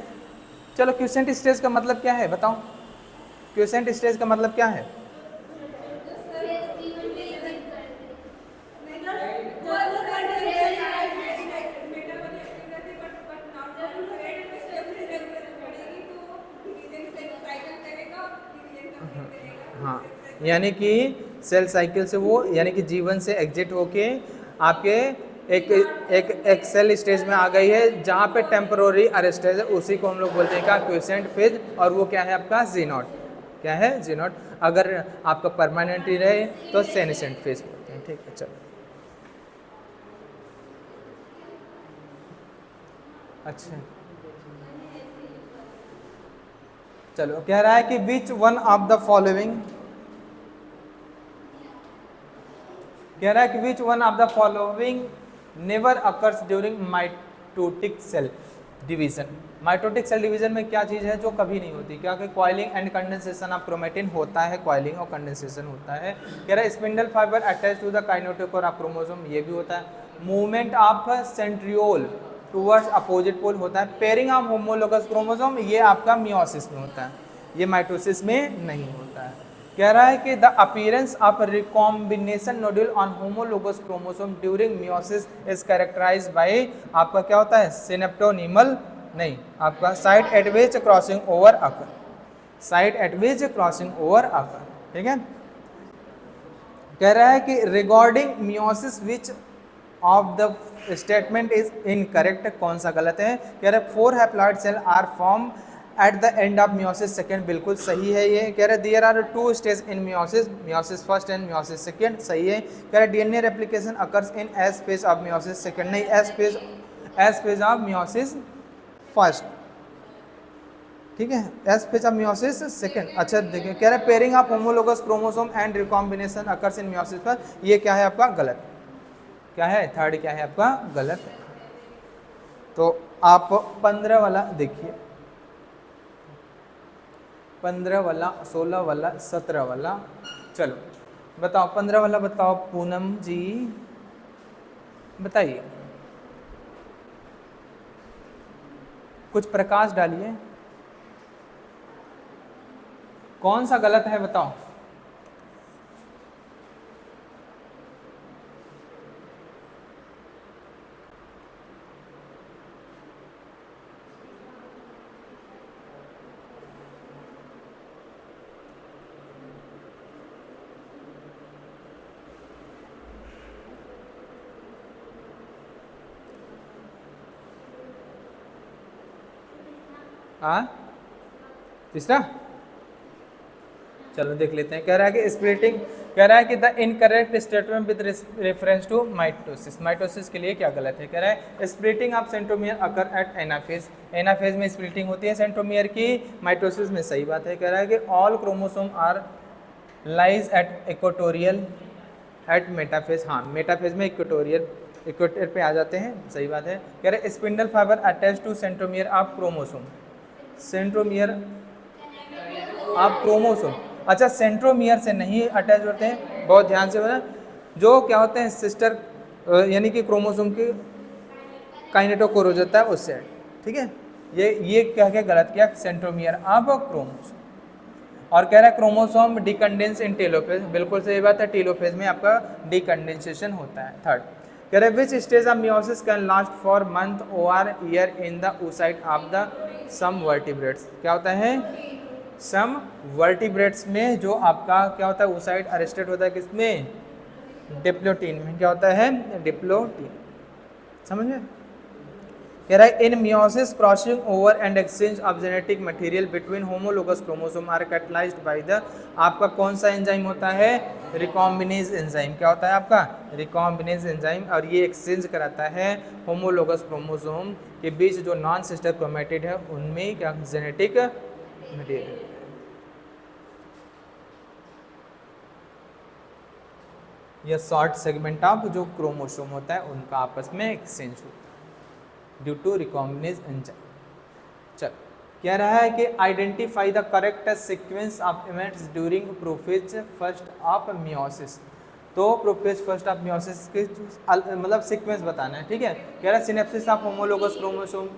चलो क्विसेंट स्टेज का मतलब क्या है बताओ, क्विसेंट स्टेज का मतलब क्या है। हाँ, यानी कि सेल साइकिल से वो, यानी कि जीवन से एग्जिट होके आपके एक सेल स्टेज में आ गई है, जहाँ पे टेम्पररी अरेस्ट है, उसी को हम लोग बोलते हैं क्या, क्विसेंट फेज। और वो क्या है आपका, जी नॉट। क्या है, जी नॉट। अगर आपका परमानेंटली रहे तो सेनेसेंट फेज बोलते हैं, ठीक है। चलो, अच्छा, चलो, कह रहा है कि which one of the following, कह रहा है कि which one of the following never occurs during mitotic cell division. Mitotic cell division में क्या चीज़ है जो कभी नहीं होती, क्या कि coiling and condensation of chromatin होता है, कॉइलिंग और कंडेंसेशन होता है। कह रहा है spindle fibre attach to the kinetochore of chromosome, ये भी होता है। Movement of centriole towards opposite pole होता है। पेयरिंग ऑफ होमोलोगस क्रोमोसोम, ये आपका मियोसिस में होता है, ये माइटोसिस में नहीं होता है। कह रहा है कि the appearance of recombination nodule on homologous chromosome during meiosis is characterised by, आपका क्या होता है, सिनेप्टोनिमल, नहीं, आपका site at which crossing over occur, site at which crossing over occur, ठीक है। कह रहा है कि regarding meiosis which of the statement is incorrect, कौन सा गलत है। कह रहा है 4 haploid cell are form at the end of meiosis second, बिल्कुल सही है ये। कह रहे there are 2 stage in meiosis, meiosis first and meiosis second, सही है। कह रहे DNA replication occurs in S phase of meiosis second, नहीं, S phase S phase of meiosis first, ठीक है, S phase of meiosis second. अच्छा देखिए कह रहे हैं pairing of homologous chromosome and recombination occurs in meiosis पर, ये क्या है आपका गलत, क्या है थर्ड क्या है आपका गलत है। तो आप 15 वाला देखिए, 15 वाला, 16 वाला, 17 वाला, चलो बताओ 15 वाला बताओ पूनम जी बताइए, कुछ प्रकाश डालिए, कौन सा गलत है बताओ। हाँ तीसरा, चलो देख लेते हैं। कह रहा है कि स्प्लिटिंग, कह रहा है कि the incorrect statement with reference to mitosis, mitosis के लिए क्या गलत है। कह रहा है splitting of centromere occur at anaphase, anaphase में स्प्लिटिंग होती है सेंट्रोमियर की, माइटोसिस में सही बात है। कह रहा है कि all chromosome are lies at equatorial at metaphase, हाँ मेटाफेज में इक्वेटोरियल, इक्वेटर पे आ जाते हैं, सही बात है। कह रहे spindle fibre attach to centromere of chromosome, centromere of chromosome, अच्छा सेंट्रोमियर से नहीं अटैच होते हैं, बहुत ध्यान से बोला, जो क्या होते हैं सिस्टर यानी कि क्रोमोसोम की काइनेटोकोर हो जाता है उससे, ठीक है। ये कह के गलत किया, सेंट्रोमियर ऑफ क्रोमोसोम। और कह रहा है क्रोमोसोम डिकंडेंस इन टेलोफेज, बिल्कुल सही बात है, टेलोफेज में आपका डिकंडेंसेशन होता है। थर्ड कह रहे which stage of meiosis can last for month और year in the oocyte of the some vertebrates, क्या होता है सम वर्टिब्रेट्स में जो आपका क्या होता है oocyte अरेस्टेड होता है किसमें, डिप्लोटीन में, क्या होता है डिप्लोटीन, समझ में। कह रहा है in meiosis crossing over and exchange of genetic material between homologous chromosome are catalysed by the, आपका कौन सा एंजाइम होता है रिकॉम्बिनेज एंजाइम, क्या होता है आपका रिकॉम्बिनेज एंजाइम, और ये एक्सचेंज कराता है होमोलोगस क्रोमोसोम के बीच जो नॉन सिस्टर क्रोमेटिड है उनमें क्या जेनेटिक मटेरियल। यह शॉर्ट सेगमेंट ऑफ जो क्रोमोसोम होता है उनका आपस में एक्सचेंज होता है ड्यू टू रिकॉम्बिनेज एंजाइम। चल कह रहा है कि identify the correct sequence of events during prophase first of meiosis, तो प्रोफेज फर्स्ट ऑफ मियोसिस के मतलब सीक्वेंस बताना है, ठीक है। कह रहा है सिनेप्सिस ऑफ होमोलोगस क्रोमोसोम,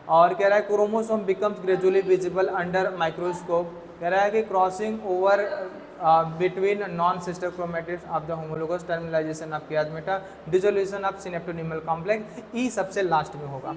और कह रहा है chromosome becomes gradually visible under microscope, कह रहा है कि crossing over between non sister chromatids of the homologous, terminalization of chiasmata, dissolution of synaptonemal complex, ई सबसे लास्ट में होगा,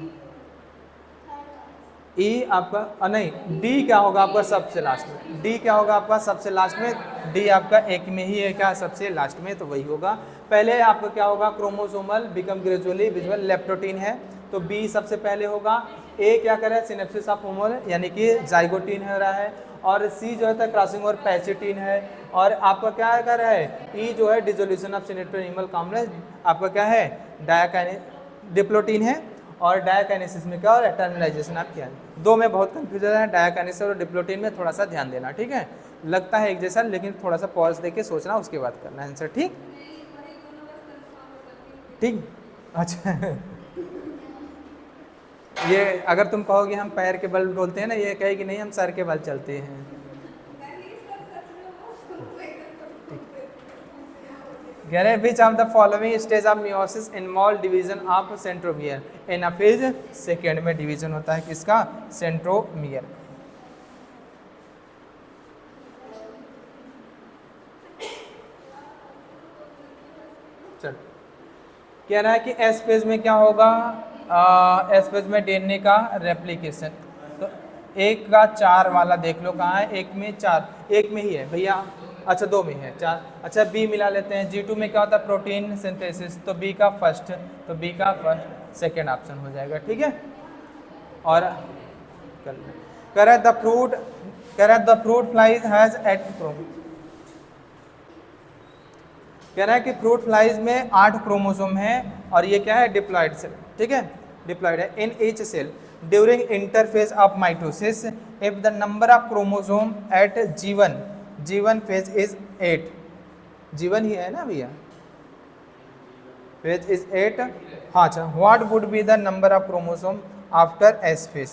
ई आपका नहीं डी क्या होगा आपका सबसे लास्ट में, डी क्या होगा आपका सबसे लास्ट में, डी आपका एक में ही है क्या सबसे लास्ट में, तो वही होगा। पहले आपका क्या होगा chromosomal become gradually visible, leptotene है तो बी सबसे पहले होगा, ए क्या कर रहा है सिनेप्सिस ऑफ होमोल यानी कि जाइगोटीन हो रहा है, और सी जो है क्रॉसिंग और पैसिटीन है, और आपका क्या कर रहा है ई जो है डिसोल्यूशन ऑफ सिनेप्टोनिमल कॉम्प्लेक्स, आपका क्या है डिप्लोटीन है, और डायकाइनेसिस में क्या हो रहा है टर्मिनलाइजेशन आप किया। दो में बहुत कंफ्यूजन है, डायकाइनेसिस और डिप्लोटीन में थोड़ा सा ध्यान देना, ठीक है। लगता है एक जैसा लेकिन थोड़ा सा पॉज देके सोचना उसके बाद करना आंसर, ठीक ठीक अच्छा ये अगर तुम कहोगे हम पैर के बल बोलते हैं ना, ये कहे कि नहीं हम सर के बल चलते हैं। विच of the following stage of meiosis involve division of centromere, anaphase second में डिवीजन होता है किसका सेंट्रोमियर। चल कह रहा है कि एस फेज में क्या होगा, एस फेज में डीएनए का रेप्लिकेशन, तो एक का चार वाला देख लो कहाँ है, एक में चार, एक में ही है भैया, अच्छा दो में है चार, अच्छा बी मिला लेते हैं, G2 में क्या होता है प्रोटीन सिंथेसिस, तो बी का फर्स्ट, तो बी का फर्स्ट सेकेंड ऑप्शन हो जाएगा, ठीक है। और कह रहा है द फ्रूट, कह रहा है the fruit flies has 8 chromosome, कह रहा है कि फ्रूट फ्लाइज में 8 क्रोमोसोम है और ये क्या है डिप्लॉइड सेल, ठीक है। डिप्लॉयड है in each cell during interphase of mitosis if the number of chromosome at G1 phase is 8, G1 ही है ना भैया, फेज इज 8। हाँ अच्छा, what would be the number of chromosome after S phase?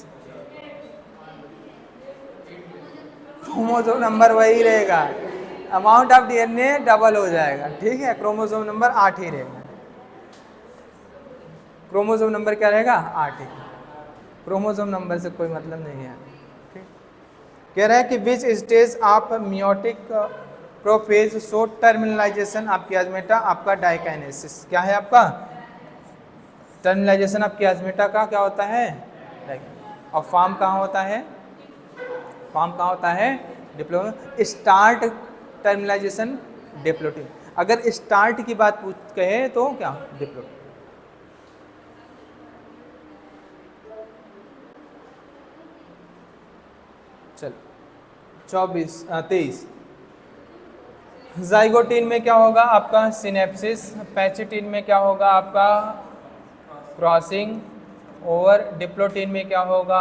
Chromosome number वही रहेगा, amount of DNA double हो जाएगा, ठीक है, क्रोमोसोम नंबर 8 ही रहेगा। क्रोमोसोम नंबर क्या रहेगा? 8 ही। क्रोमोसोम नंबर से कोई मतलब नहीं है, ठीक। कह रहा है कि which stage of meiotic prophase show terminalization of chiasmata, आपका डाइकाइनेसिस। क्या है आपका टर्मिनलाइजेशन ऑफ कियास्मेटा का? क्या होता है? और फॉर्म कहाँ होता है? फॉर्म कहाँ होता है? डिप्लोटिक। Start terminalization diplotene. अगर स्टार्ट की बात कहे तो क्या? डिप्लोटिक। चलो 23 जाइगोटीन में क्या होगा आपका? सिनेप्सिस। पैचिटीन में क्या होगा आपका? क्रॉसिंग। और डिप्लोटीन में क्या होगा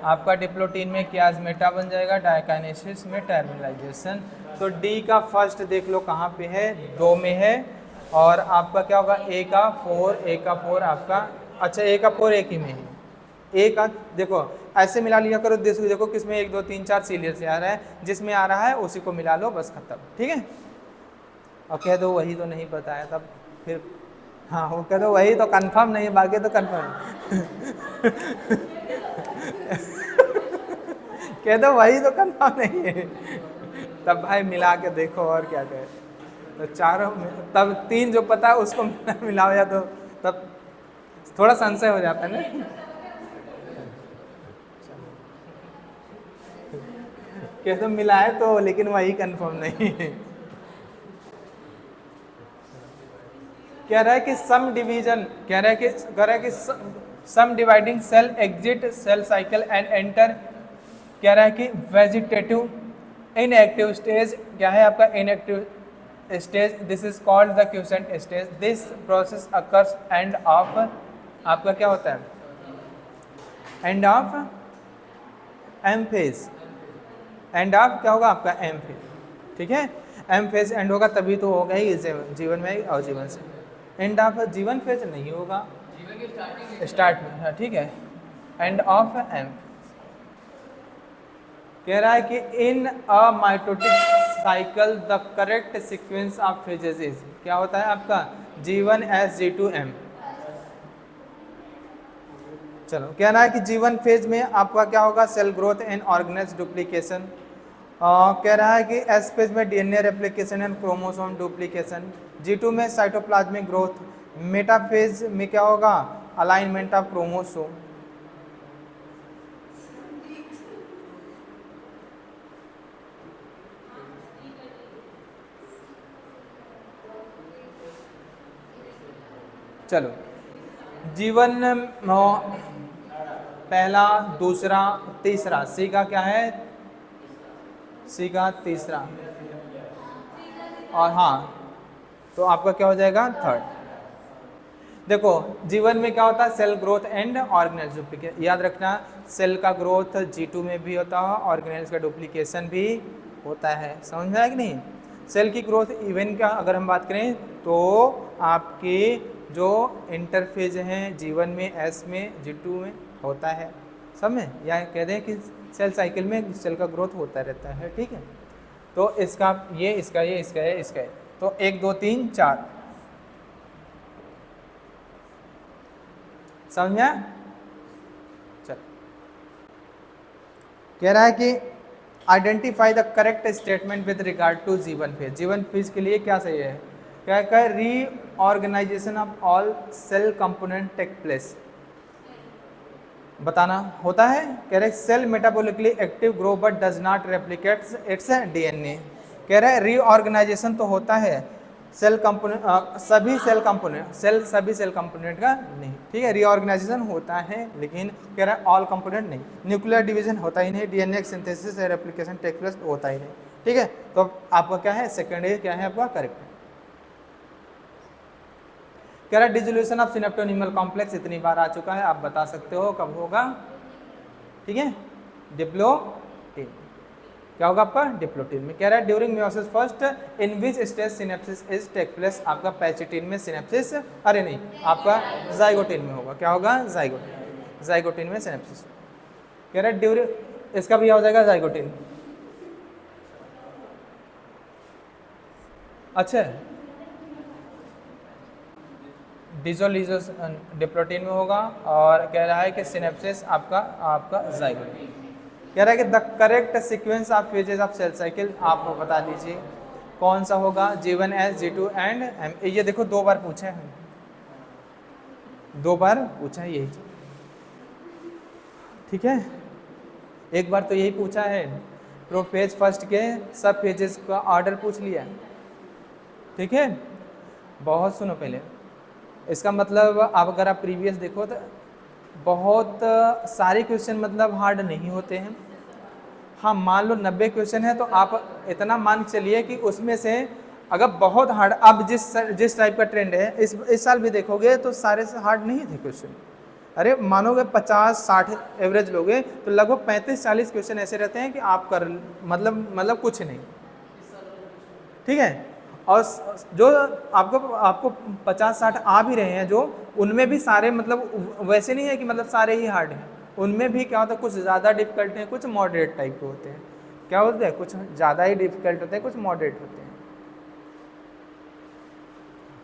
आपका डिप्लोटीन में कियास्मेटा बन जाएगा, डायकाइनेसिस में टर्मिनलाइजेशन। तो डी का फर्स्ट देख लो कहाँ पे है? 2 में है। और आपका क्या होगा? ए का 4 आपका, अच्छा ए का 4 एक ही में है। ए का देखो ऐसे मिला लिया करो, देखो किसमें 1 2 3 4 सीरियल से आ रहा है, जिसमें आ रहा है उसी को मिला लो, बस खत्म, ठीक है। और कह दो वही तो नहीं बताया, तब फिर हाँ वो कह दो वही तो कंफर्म नहीं है, बाकी तो कंफर्म कह दो वही तो कंफर्म नहीं है, तब भाई मिला के देखो और क्या कहे। तो चारों तब 3 जो पता है उसको मिलाओ, या तो तब थोड़ा संशय हो जाता है ना। कह दो मिला है तो, लेकिन वही कंफर्म नहीं है। कह रहा है कि सम डिवीजन, कह रहा है कि some dividing cell exit cell cycle and enter, कह रहा है कि वेजिटेटिव इनएक्टिव स्टेज। क्या है आपका? Inactive stage. This is called the quiescent stage. This process occurs end of, आपका क्या होता है? End of M phase. End of क्या होगा आपका? एम फेज, ठीक है। एम फेज एंड होगा तभी तो होगा ही जीवन में, और जीवन से एंड ऑफ जीवन फेज नहीं होगा, स्टार्ट में, ठीक है। End of M. कह रहा है कि in a mitotic cycle the correct sequence of phases is, क्या होता है आपका? G1S G2M। चलो कह रहा है कि G1 फेज में आपका क्या होगा? Cell growth and organelle duplication. कह रहा है कि एस फेज में DNA replication and chromosome duplication. G2 में साइटोप्लाज्मिक ग्रोथ। मेटाफेज में क्या होगा? Alignment of chromosome. चलो जीवन पहला, दूसरा, तीसरा, सी का क्या है? सी का तीसरा, और हाँ तो आपका क्या हो जाएगा? थर्ड। देखो जीवन में क्या होता है? Cell growth and organelles duplication. याद रखना सेल का ग्रोथ G2 में भी होता है, ऑर्गेनेल्स का डुप्लीकेशन भी होता है, समझ में आया कि नहीं? सेल की ग्रोथ इवन का अगर हम बात करें तो आपके जो इंटरफेज हैं G1 में, S में, G2 में होता है, सब में, या कह दें कि सेल साइकिल में सेल का ग्रोथ होता रहता है, ठीक है। तो इसका ये, इसका ये, इसका ये, इसका ये, तो 1 2 3 4, समझ में आया? चल कह रहा है कि identify the correct statement with regard to G1 phase. G1 phase के लिए क्या सही है? क्या कह? Reorganisation of all cell component take place, बताना होता है। कह रहे cell metabolically active grow but does not replicates its DNA। कह रहे हैं रीऑर्गेनाइजेशन तो होता है सेल कंपोनेंट, सभी सेल कंपोनेंट का नहीं, ठीक है। रीऑर्गेनाइजेशन होता है लेकिन कह रहा है ऑल कंपोनेंट नहीं। न्यूक्लियर डिवीजन होता ही नहीं, DNA सिंथेसिस या रेप्लिकेशन टेक प्लेस होता ही नहीं, ठीक है। तो आपका क्या है? सेकेंड ए क्या है आपका? करेक्ट। कह रहा है डिसोल्यूशन ऑफ सिनेप्टोनीमल कॉम्प्लेक्स इतनी बार आ चुका है, आप बता सकते हो कब होगा, ठीक है, डिप्लोटिन। क्या होगा आपका डिप्लोटिन में। कह रहा है during meiosis first in which stage synapsis is take place, आपका पैचिटिन में सिनेप्सिस, अरे नहीं आपका जाइगोटिन में होगा। क्या होगा जाइगोटिन, जाइगोटिन में सिनेप्सिस। कह रहा है ड्यूरिंग, इसका भी हो जाएगा जाइगोटिन। अच्छा डिसोल्यूशन डिप्लोटिन में होगा, और कह रहा है कि सिनेप्सिस आपका जाइगोटिन। कह रहा है कि the correct sequence of phases of cell cycle, आप बता दीजिए कौन सा होगा, G1S G2 एंड M। ये देखो 2 बार पूछा है, 2 बार पूछा है यही, ठीक है। एक बार तो यही पूछा है, प्रोफेज फर्स्ट के सब फेजेस का ऑर्डर पूछ लिया, ठीक है। बहुत सुनो पहले, इसका मतलब आप अगर आप प्रीवियस देखो तो बहुत सारे क्वेश्चन मतलब हार्ड नहीं होते हैं। हाँ मान लो 90 क्वेश्चन है तो आप इतना मान चलिए कि उसमें से अगर बहुत हार्ड, अब जिस टाइप का ट्रेंड है इस साल भी देखोगे तो सारे से हार्ड नहीं थे क्वेश्चन। अरे मानोगे 50-60 एवरेज लोगे तो लगभग 35-40 क्वेश्चन ऐसे रहते हैं कि आप कर मतलब कुछ नहीं, ठीक है। और जो आपको 50-60 आ भी रहे हैं जो, उनमें भी सारे मतलब वैसे नहीं है कि मतलब सारे ही हार्ड हैं, उनमें भी क्या होता है कुछ ज़्यादा डिफिकल्ट हैं, कुछ मॉडरेट टाइप के होते हैं। क्या होते हैं, कुछ ज़्यादा ही डिफिकल्ट होते हैं, कुछ मॉडरेट होते हैं।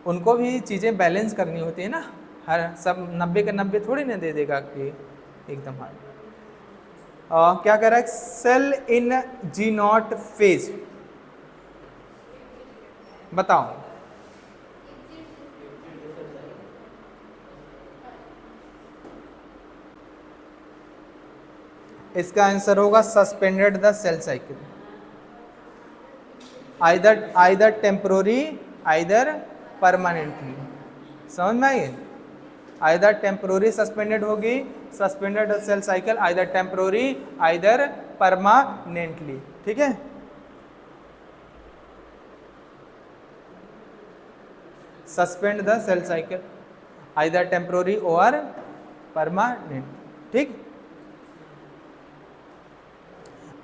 उनको भी चीज़ें बैलेंस करनी होती है ना, हर सब 90 के 90 थोड़ी ना दे देगा कि एकदम हार्ड। क्या कह रहा है, सेल इन G0 फेज, बताओ। इसका आंसर होगा suspended the cell cycle, either temporary either permanently. समझ में आई, आइदर टेम्पोररी सस्पेंडेड होगी, suspended the cell cycle either temporary either permanently, ठीक है। Suspend the cell cycle either temporary और परमानेंट, ठीक।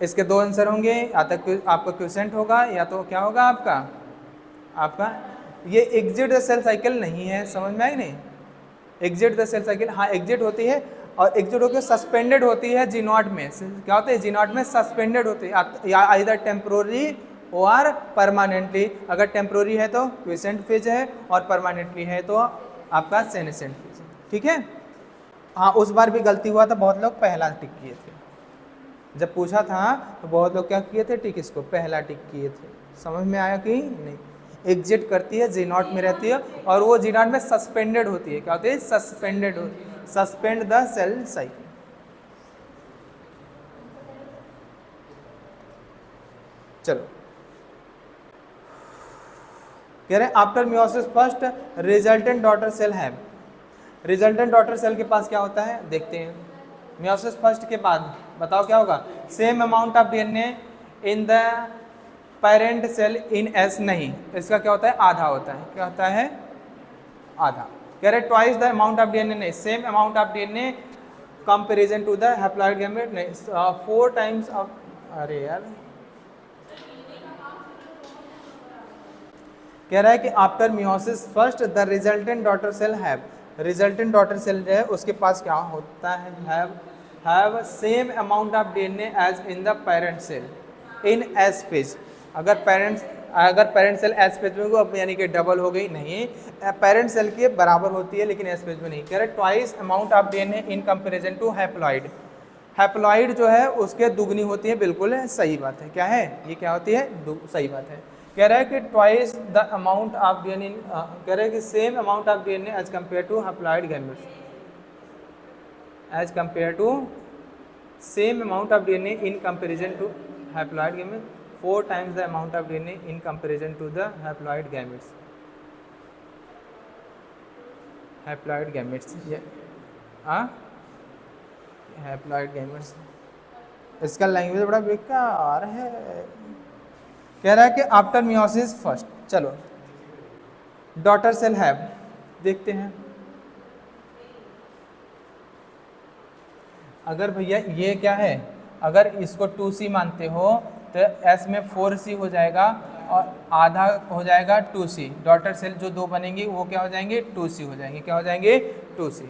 इसके 2 आंसर होंगे, या तो आपका क्वेश्चन होगा या तो क्या होगा आपका ये एग्जिट द सेल साइकिल नहीं है। समझ में आई नहीं, एग्जिट द सेल साइकिल, हाँ एग्जिट होती है और एग्जिट होकर सस्पेंडेड होती है G0 में। क्या होता है G0 में सस्पेंडेड होती है, या आइदर टेम्पोररी और परमानेंटली। अगर टेम्पोररी है तो क्विसेंट फेज है और परमानेंटली है तो आपका सेनेसेंट फेज है, ठीक है। हाँ उस बार भी गलती हुआ था, बहुत लोग पहला टिक किए थे, जब पूछा था तो बहुत लोग क्या किए थे, टिक इसको पहला टिक किए थे। समझ में आया कि नहीं, एग्जिट करती है G0 में रहती है और वो G0 में सस्पेंडेड होती है। क्या होती है, सस्पेंडेड होती है, सस्पेंड द सेल साइकिल। चलो कह रहे हैं after meiosis first resultant daughter cell है, रिजल्टेंट डॉटर सेल के पास क्या होता है देखते हैं। मियोसिस फर्स्ट के बाद बताओ क्या होगा, same amount of DNA in the parent cell in S, नहीं इसका क्या होता है आधा होता है। क्या होता है आधा। कह रहे twice the amount of DNA, नहीं same amount of DNA comparison to the haploid gamete, नहीं 4 टाइम्स ऑफ, अरे यार कह रहा है कि after meiosis first the resultant daughter cell have, resultant daughter cell जो है उसके पास क्या होता है, have same amount of DNA as in the parent cell in S phase. अगर पेरेंट सेल एस फेज में हो यानी कि डबल हो गई, नहीं पेरेंट सेल के बराबर होती है लेकिन एस फेज में नहीं। कह रहे twice amount of DNA in comparison to haploid, haploid जो है उसके दुगनी होती है, बिल्कुल सही बात है। क्या है ये, क्या होती है सही बात है। कह रहा है कि twice the amount of DNA, कह रहा है कि same amount of DNA as compare to haploid gametes, as compare to same amount of DNA in comparison to haploid gametes, 4 times the amount of DNA in comparison to the haploid gametes, haploid gametes, ये haploid gametes, इसका language बड़ा बेकार है। कह रहा है कि after meiosis first, चलो डॉटर सेल हैव, देखते हैं। अगर भैया ये क्या है, अगर इसको 2C मानते हो तो S में 4C हो जाएगा और आधा हो जाएगा 2C। डॉटर सेल जो दो बनेंगी वो क्या हो जाएंगे, 2C हो जाएंगे। क्या हो जाएंगे, 2C।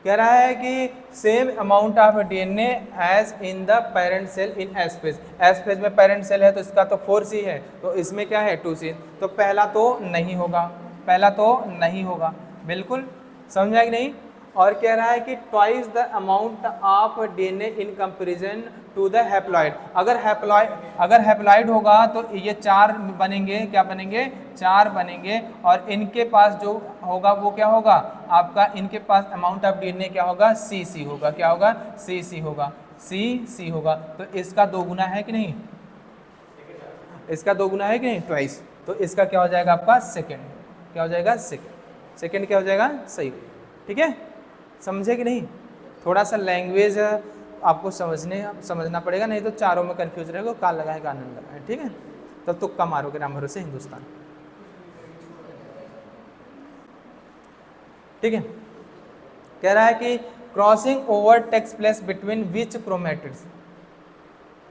कह रहा है कि same amount of DNA as in the parent cell in S phase. S phase में पेरेंट सेल है तो इसका तो 4C है, तो इसमें क्या है 2C। तो पहला तो नहीं होगा, पहला तो नहीं होगा, बिल्कुल समझ आएगी नहीं। और कह रहा है कि twice the amount of DNA in comparison to the haploid. अगर हैप्लॉइड होगा तो ये 4 बनेंगे, क्या बनेंगे, 4 बनेंगे। और इनके पास जो होगा वो क्या होगा आपका, इनके पास अमाउंट ऑफ DNA क्या होगा, CC होगा। क्या होगा, CC होगा, CC होगा। तो इसका 2 गुना है कि नहीं, इसका 2 गुना है कि नहीं, ट्वाइस। तो इसका क्या हो जाएगा आपका सेकेंड। क्या हो जाएगा, सेकेंड। सेकेंड क्या हो जाएगा, सही। ठीक है, समझे कि नहीं। थोड़ा सा लैंग्वेज आपको समझना पड़ेगा, नहीं तो चारों में कंफ्यूज रहेगा, कान लगाए कान लगाए। ठीक है, तब तुक्का मारोगे राम भरोसे हिंदुस्तान। ठीक है, कह रहा है कि crossing over takes place between which chromatids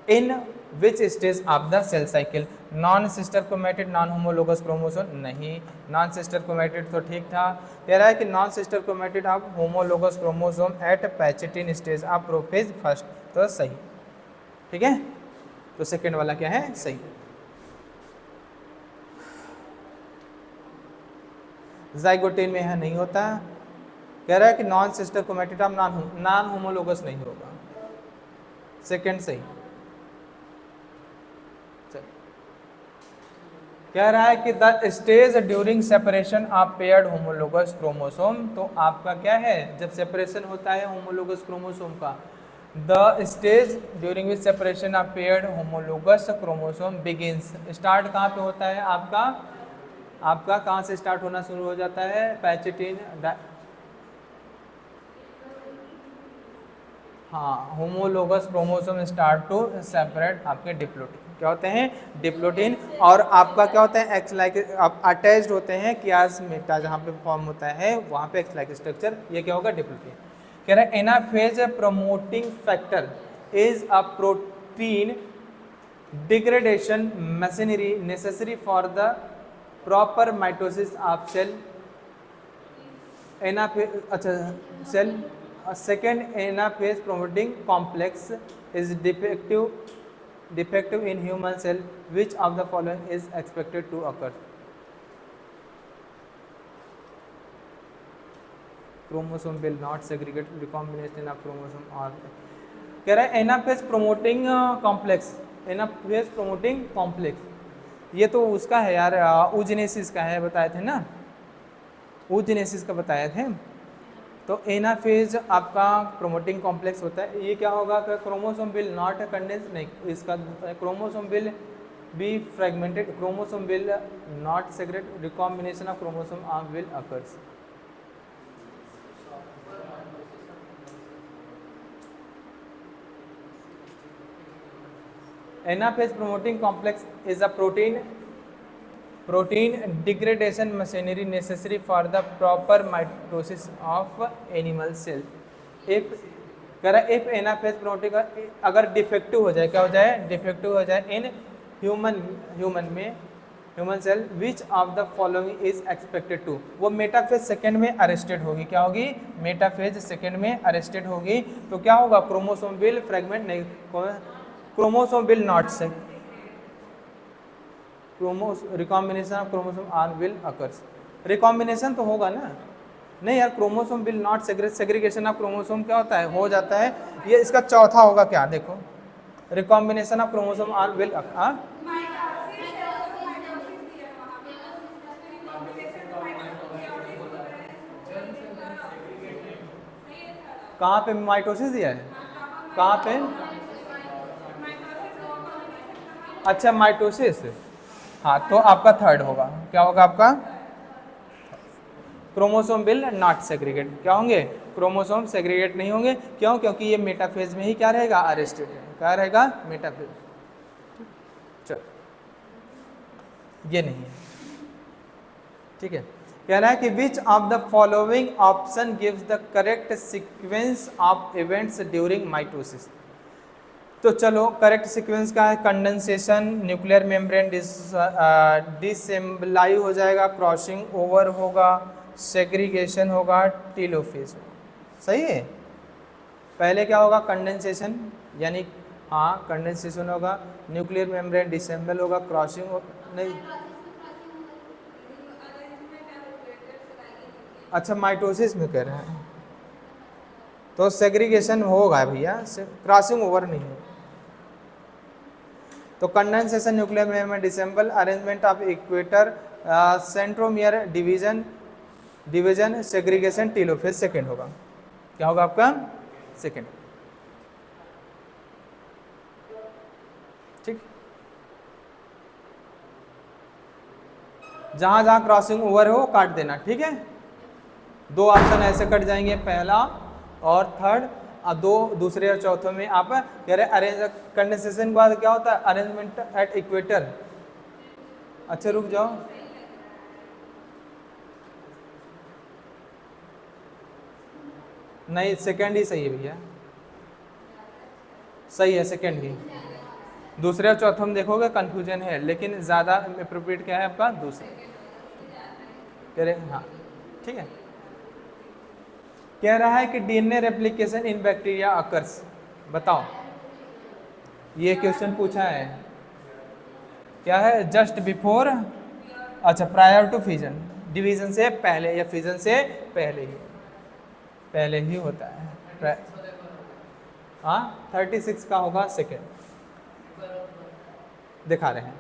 in which stage of the cell cycle. Non sister chromatid, non homologous chromosome नहीं। नॉन सिस्टर क्रोमेटिड तो ठीक था। कह रहा है कि non sister chromatid of homologous chromosome at pachytene stage of prophase first, तो सही। ठीक है, तो सेकेंड वाला क्या है, सही। जाइगोटिन में है, नहीं होता। कह रहा है कि non sister chromatid of non homologous नहीं होगा, सेकेंड सही। कह रहा है कि the stage during separation of paired homologous chromosome. तो आपका क्या है, जब सेपरेशन होता है होमोलोगस क्रोमोसोम का, the stage during which separation of paired homologous chromosome begins. Start कहाँ पे होता है आपका कहाँ से स्टार्ट होना शुरू हो जाता है, पैचेटिन। हाँ, homologous chromosome start to separate आपके डिप्लोटिन। क्या होते हैं, डिप्लोटिन। और आपका क्या होता है, एक्स लाइक अटैच्ड होते हैं कियासमेटा, जहाँ पे फॉर्म होता है वहाँ पे एक्स लाइक स्ट्रक्चर, ये क्या होगा, डिप्लोटिन। कह रहे हैं anaphase promoting factor is a protein degradation machinery necessary for the proper mitosis of cell. Anaphase, अच्छा cell. Second anaphase promoting complex is defective in human cell. Which of the following is expected to occur? Chromosome will not segregate, recombination of chromosome or कह रहा है anaphase promoting complex. Anaphase promoting complex ये तो उसका है यार, oogenesis का है, बताए थे ना, ऊजेनेसिस का बताए थे। तो एनाफेज आपका प्रोमोटिंग कॉम्प्लेक्स होता है। ये क्या होगा, क्रोमोसोम विल नॉट कंडेंस, नहीं, इसका chromosome will be fragmented, chromosome will not segregate, recombination of chromosome arm will occurs. Anaphase promoting complex is a protein degradation machinery necessary for the proper mitosis of animal cell. If कह रहा है if anaphase protein अगर defective हो जाए, क्या हो जाए, defective हो जाए in human cell, which of the following is expected to. वो मेटाफेज सेकेंड में अरेस्टेड होगी। क्या होगी, मेटाफेज सेकेंड में अरेस्टेड होगी। तो क्या होगा, क्रोमोसोम विल फ्रेगमेंट नहीं, क्रोमोसोम विल नॉट से recombination of chromosome are will occurs. Recombination तो होगा ना, नहीं यार, chromosome will not segregation of chromosome क्या होता है, हो जाता है। ये इसका चौथा होगा क्या, देखो, recombination of chromosome are will कहाँ पे माइटोसिस दिया है, कहाँ पे, अच्छा माइटोसिस, हाँ, तो आपका थर्ड होगा। क्या होगा आपका, क्रोमोसोम विल नॉट सेग्रीगेट। क्या होंगे, क्रोमोसोम सेग्रीगेट नहीं होंगे। क्यों, क्योंकि ये मेटाफेज में ही क्या रहेगा, अरेस्टेड है। क्या रहेगा, मेटाफेज। चलो, ये नहीं है, ठीक है। कह रहा है कि which of the following option gives the correct sequence of events during mitosis. तो चलो करेक्ट सीक्वेंस का है कंडेंसेशन, न्यूक्लियर मेम्ब्रेन डिसेंबलाई हो जाएगा, क्रॉसिंग ओवर होगा, सेग्रीगेशन होगा, टीलोफेज होगा। सही है। पहले क्या होगा? कंडेंसेशन, यानी हाँ कंडेंसेशन होगा, न्यूक्लियर मेम्ब्रेन डिसेंबल होगा, क्रॉसिंग नहीं, अच्छा माइटोसिस में कह रहे हैं तो सेग्रीगेशन होगा भैया, क्रॉसिंग ओवर नहीं है। तो condensation, nuclear membrane disassemble, arrangement of equator, centromere division, segregation, telophase second होगा। क्या होगा आपका? सेकेंड। ठीक, जहां जहां क्रॉसिंग ओवर हो काट देना। ठीक है, दो ऑप्शन ऐसे कट जाएंगे, पहला और थर्ड, और दो दूसरे और चौथे में आप कह रहे अरेंज कंडेंसेशन के बाद क्या होता है? Arrangement at equator. अच्छा रुक जाओ, नहीं सेकेंड ही सही है भैया, सही है सेकेंड ही। दूसरे और चौथे में देखोगे कंफ्यूजन है, लेकिन ज़्यादा अप्रोप्रिएट क्या है आपका? दूसरा। कह रहे हाँ ठीक है। कह रहा है कि डीएनए रेप्लिकेशन इन बैक्टीरिया अकर्स। बताओ, ये क्वेश्चन पूछा है। क्या है? जस्ट बिफोर, अच्छा प्रायर टू फिजन, डिवीजन से पहले या फिजन से पहले ही, पहले ही होता है। हाँ 36 का होगा सेकेंड, दिखा रहे हैं।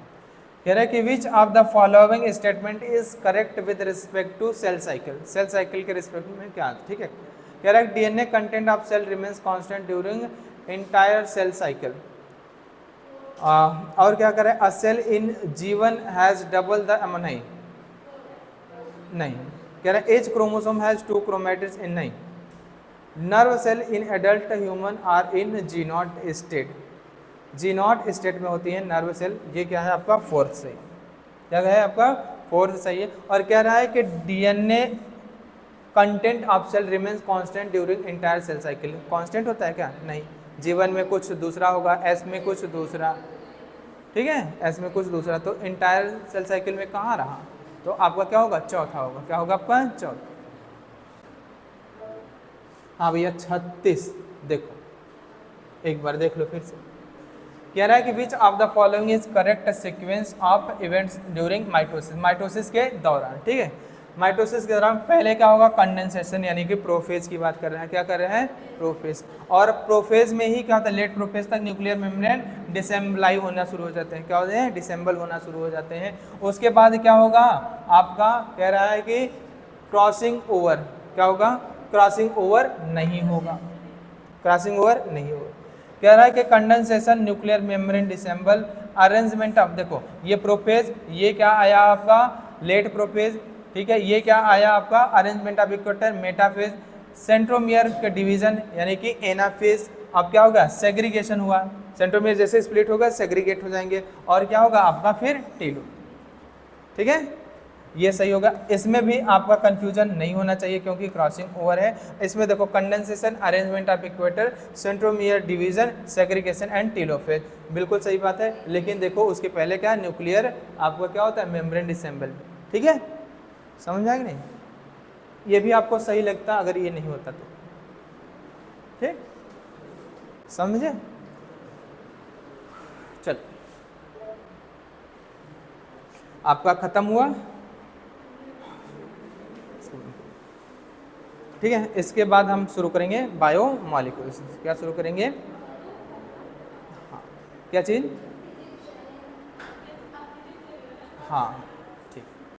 कह रहे हैं कि which of the following statement is correct with respect to cell cycle. Cell cycle के रिस्पेक्ट में क्या? ठीक है, कह रहा है DNA content of cell remains constant during entire cell cycle. और क्या करें? अ सेल इन जीवन हैज डबल द नहीं, नहीं कह रहे H chromosome has 2 chromatids in नहीं। Nerve cell in adult human are in G nought state, G nought state में होती है नर्व सेल। ये क्या है आपका? फोर्थ सही। क्या है आपका? फोर्थ सही है। और कह रहा है कि DNA content of cell remains constant during entire cell cycle. Constant होता है क्या? नहीं, जीवन में कुछ दूसरा होगा, एस में कुछ दूसरा। ठीक है, एस में कुछ दूसरा, तो इंटायर सेल साइकिल में कहाँ रहा? तो आपका क्या होगा? चौथा होगा। क्या होगा आपका? चौथा। हाँ भैया 36 देखो, एक बार देख लो फिर से। कह रहा है कि which of the following is correct sequence of events during mitosis. Mitosis के दौरान, ठीक है, माइटोसिस के दौरान पहले क्या होगा? कंडेंसेशन, यानी कि प्रोफेज की बात कर रहे हैं। क्या कर रहे हैं? प्रोफेज। और प्रोफेज में ही क्या होता है? लेट प्रोफेज तक न्यूक्लियर मेम्ब्रेन डिसेंबलाई होना शुरू हो जाते हैं। क्या होते हैं? डिसेंबल होना शुरू हो जाते हैं। उसके बाद क्या होगा आपका? कह रहा है कि क्रॉसिंग ओवर। क्या होगा? क्रॉसिंग ओवर नहीं होगा, क्रॉसिंग ओवर नहीं होगा। कह रहा है कि condensation, nuclear membrane disassemble, arrangement of, देखो ये प्रोफेज, ये क्या आया आपका? Late prophase. ठीक है, ये क्या आया आपका? Arrangement of equator, metaphase, centromere के डिवीजन यानी कि एनाफेज। अब क्या होगा? सेग्रीगेशन हुआ, सेंट्रोमियर जैसे स्प्लिट होगा सेग्रीगेट हो जाएंगे, और क्या होगा आपका? फिर टीलो। ठीक है, ये सही होगा। इसमें भी आपका कंफ्यूजन नहीं होना चाहिए क्योंकि क्रॉसिंग ओवर है। इसमें देखो condensation, arrangement of equator, centromere division, segregation and telophase, बिल्कुल सही बात है। लेकिन देखो उसके पहले क्या? न्यूक्लियर आपका क्या होता है? Membrane disassemble. ठीक है, समझ आएगा नहीं? ये भी आपको सही लगता अगर ये नहीं होता तो। ठीक, समझे? चल आपका खत्म हुआ। ठीक है, इसके बाद हम शुरू करेंगे बायोमॉलिक्यूल्स। क्या शुरू करेंगे? हाँ, क्या चीज? हाँ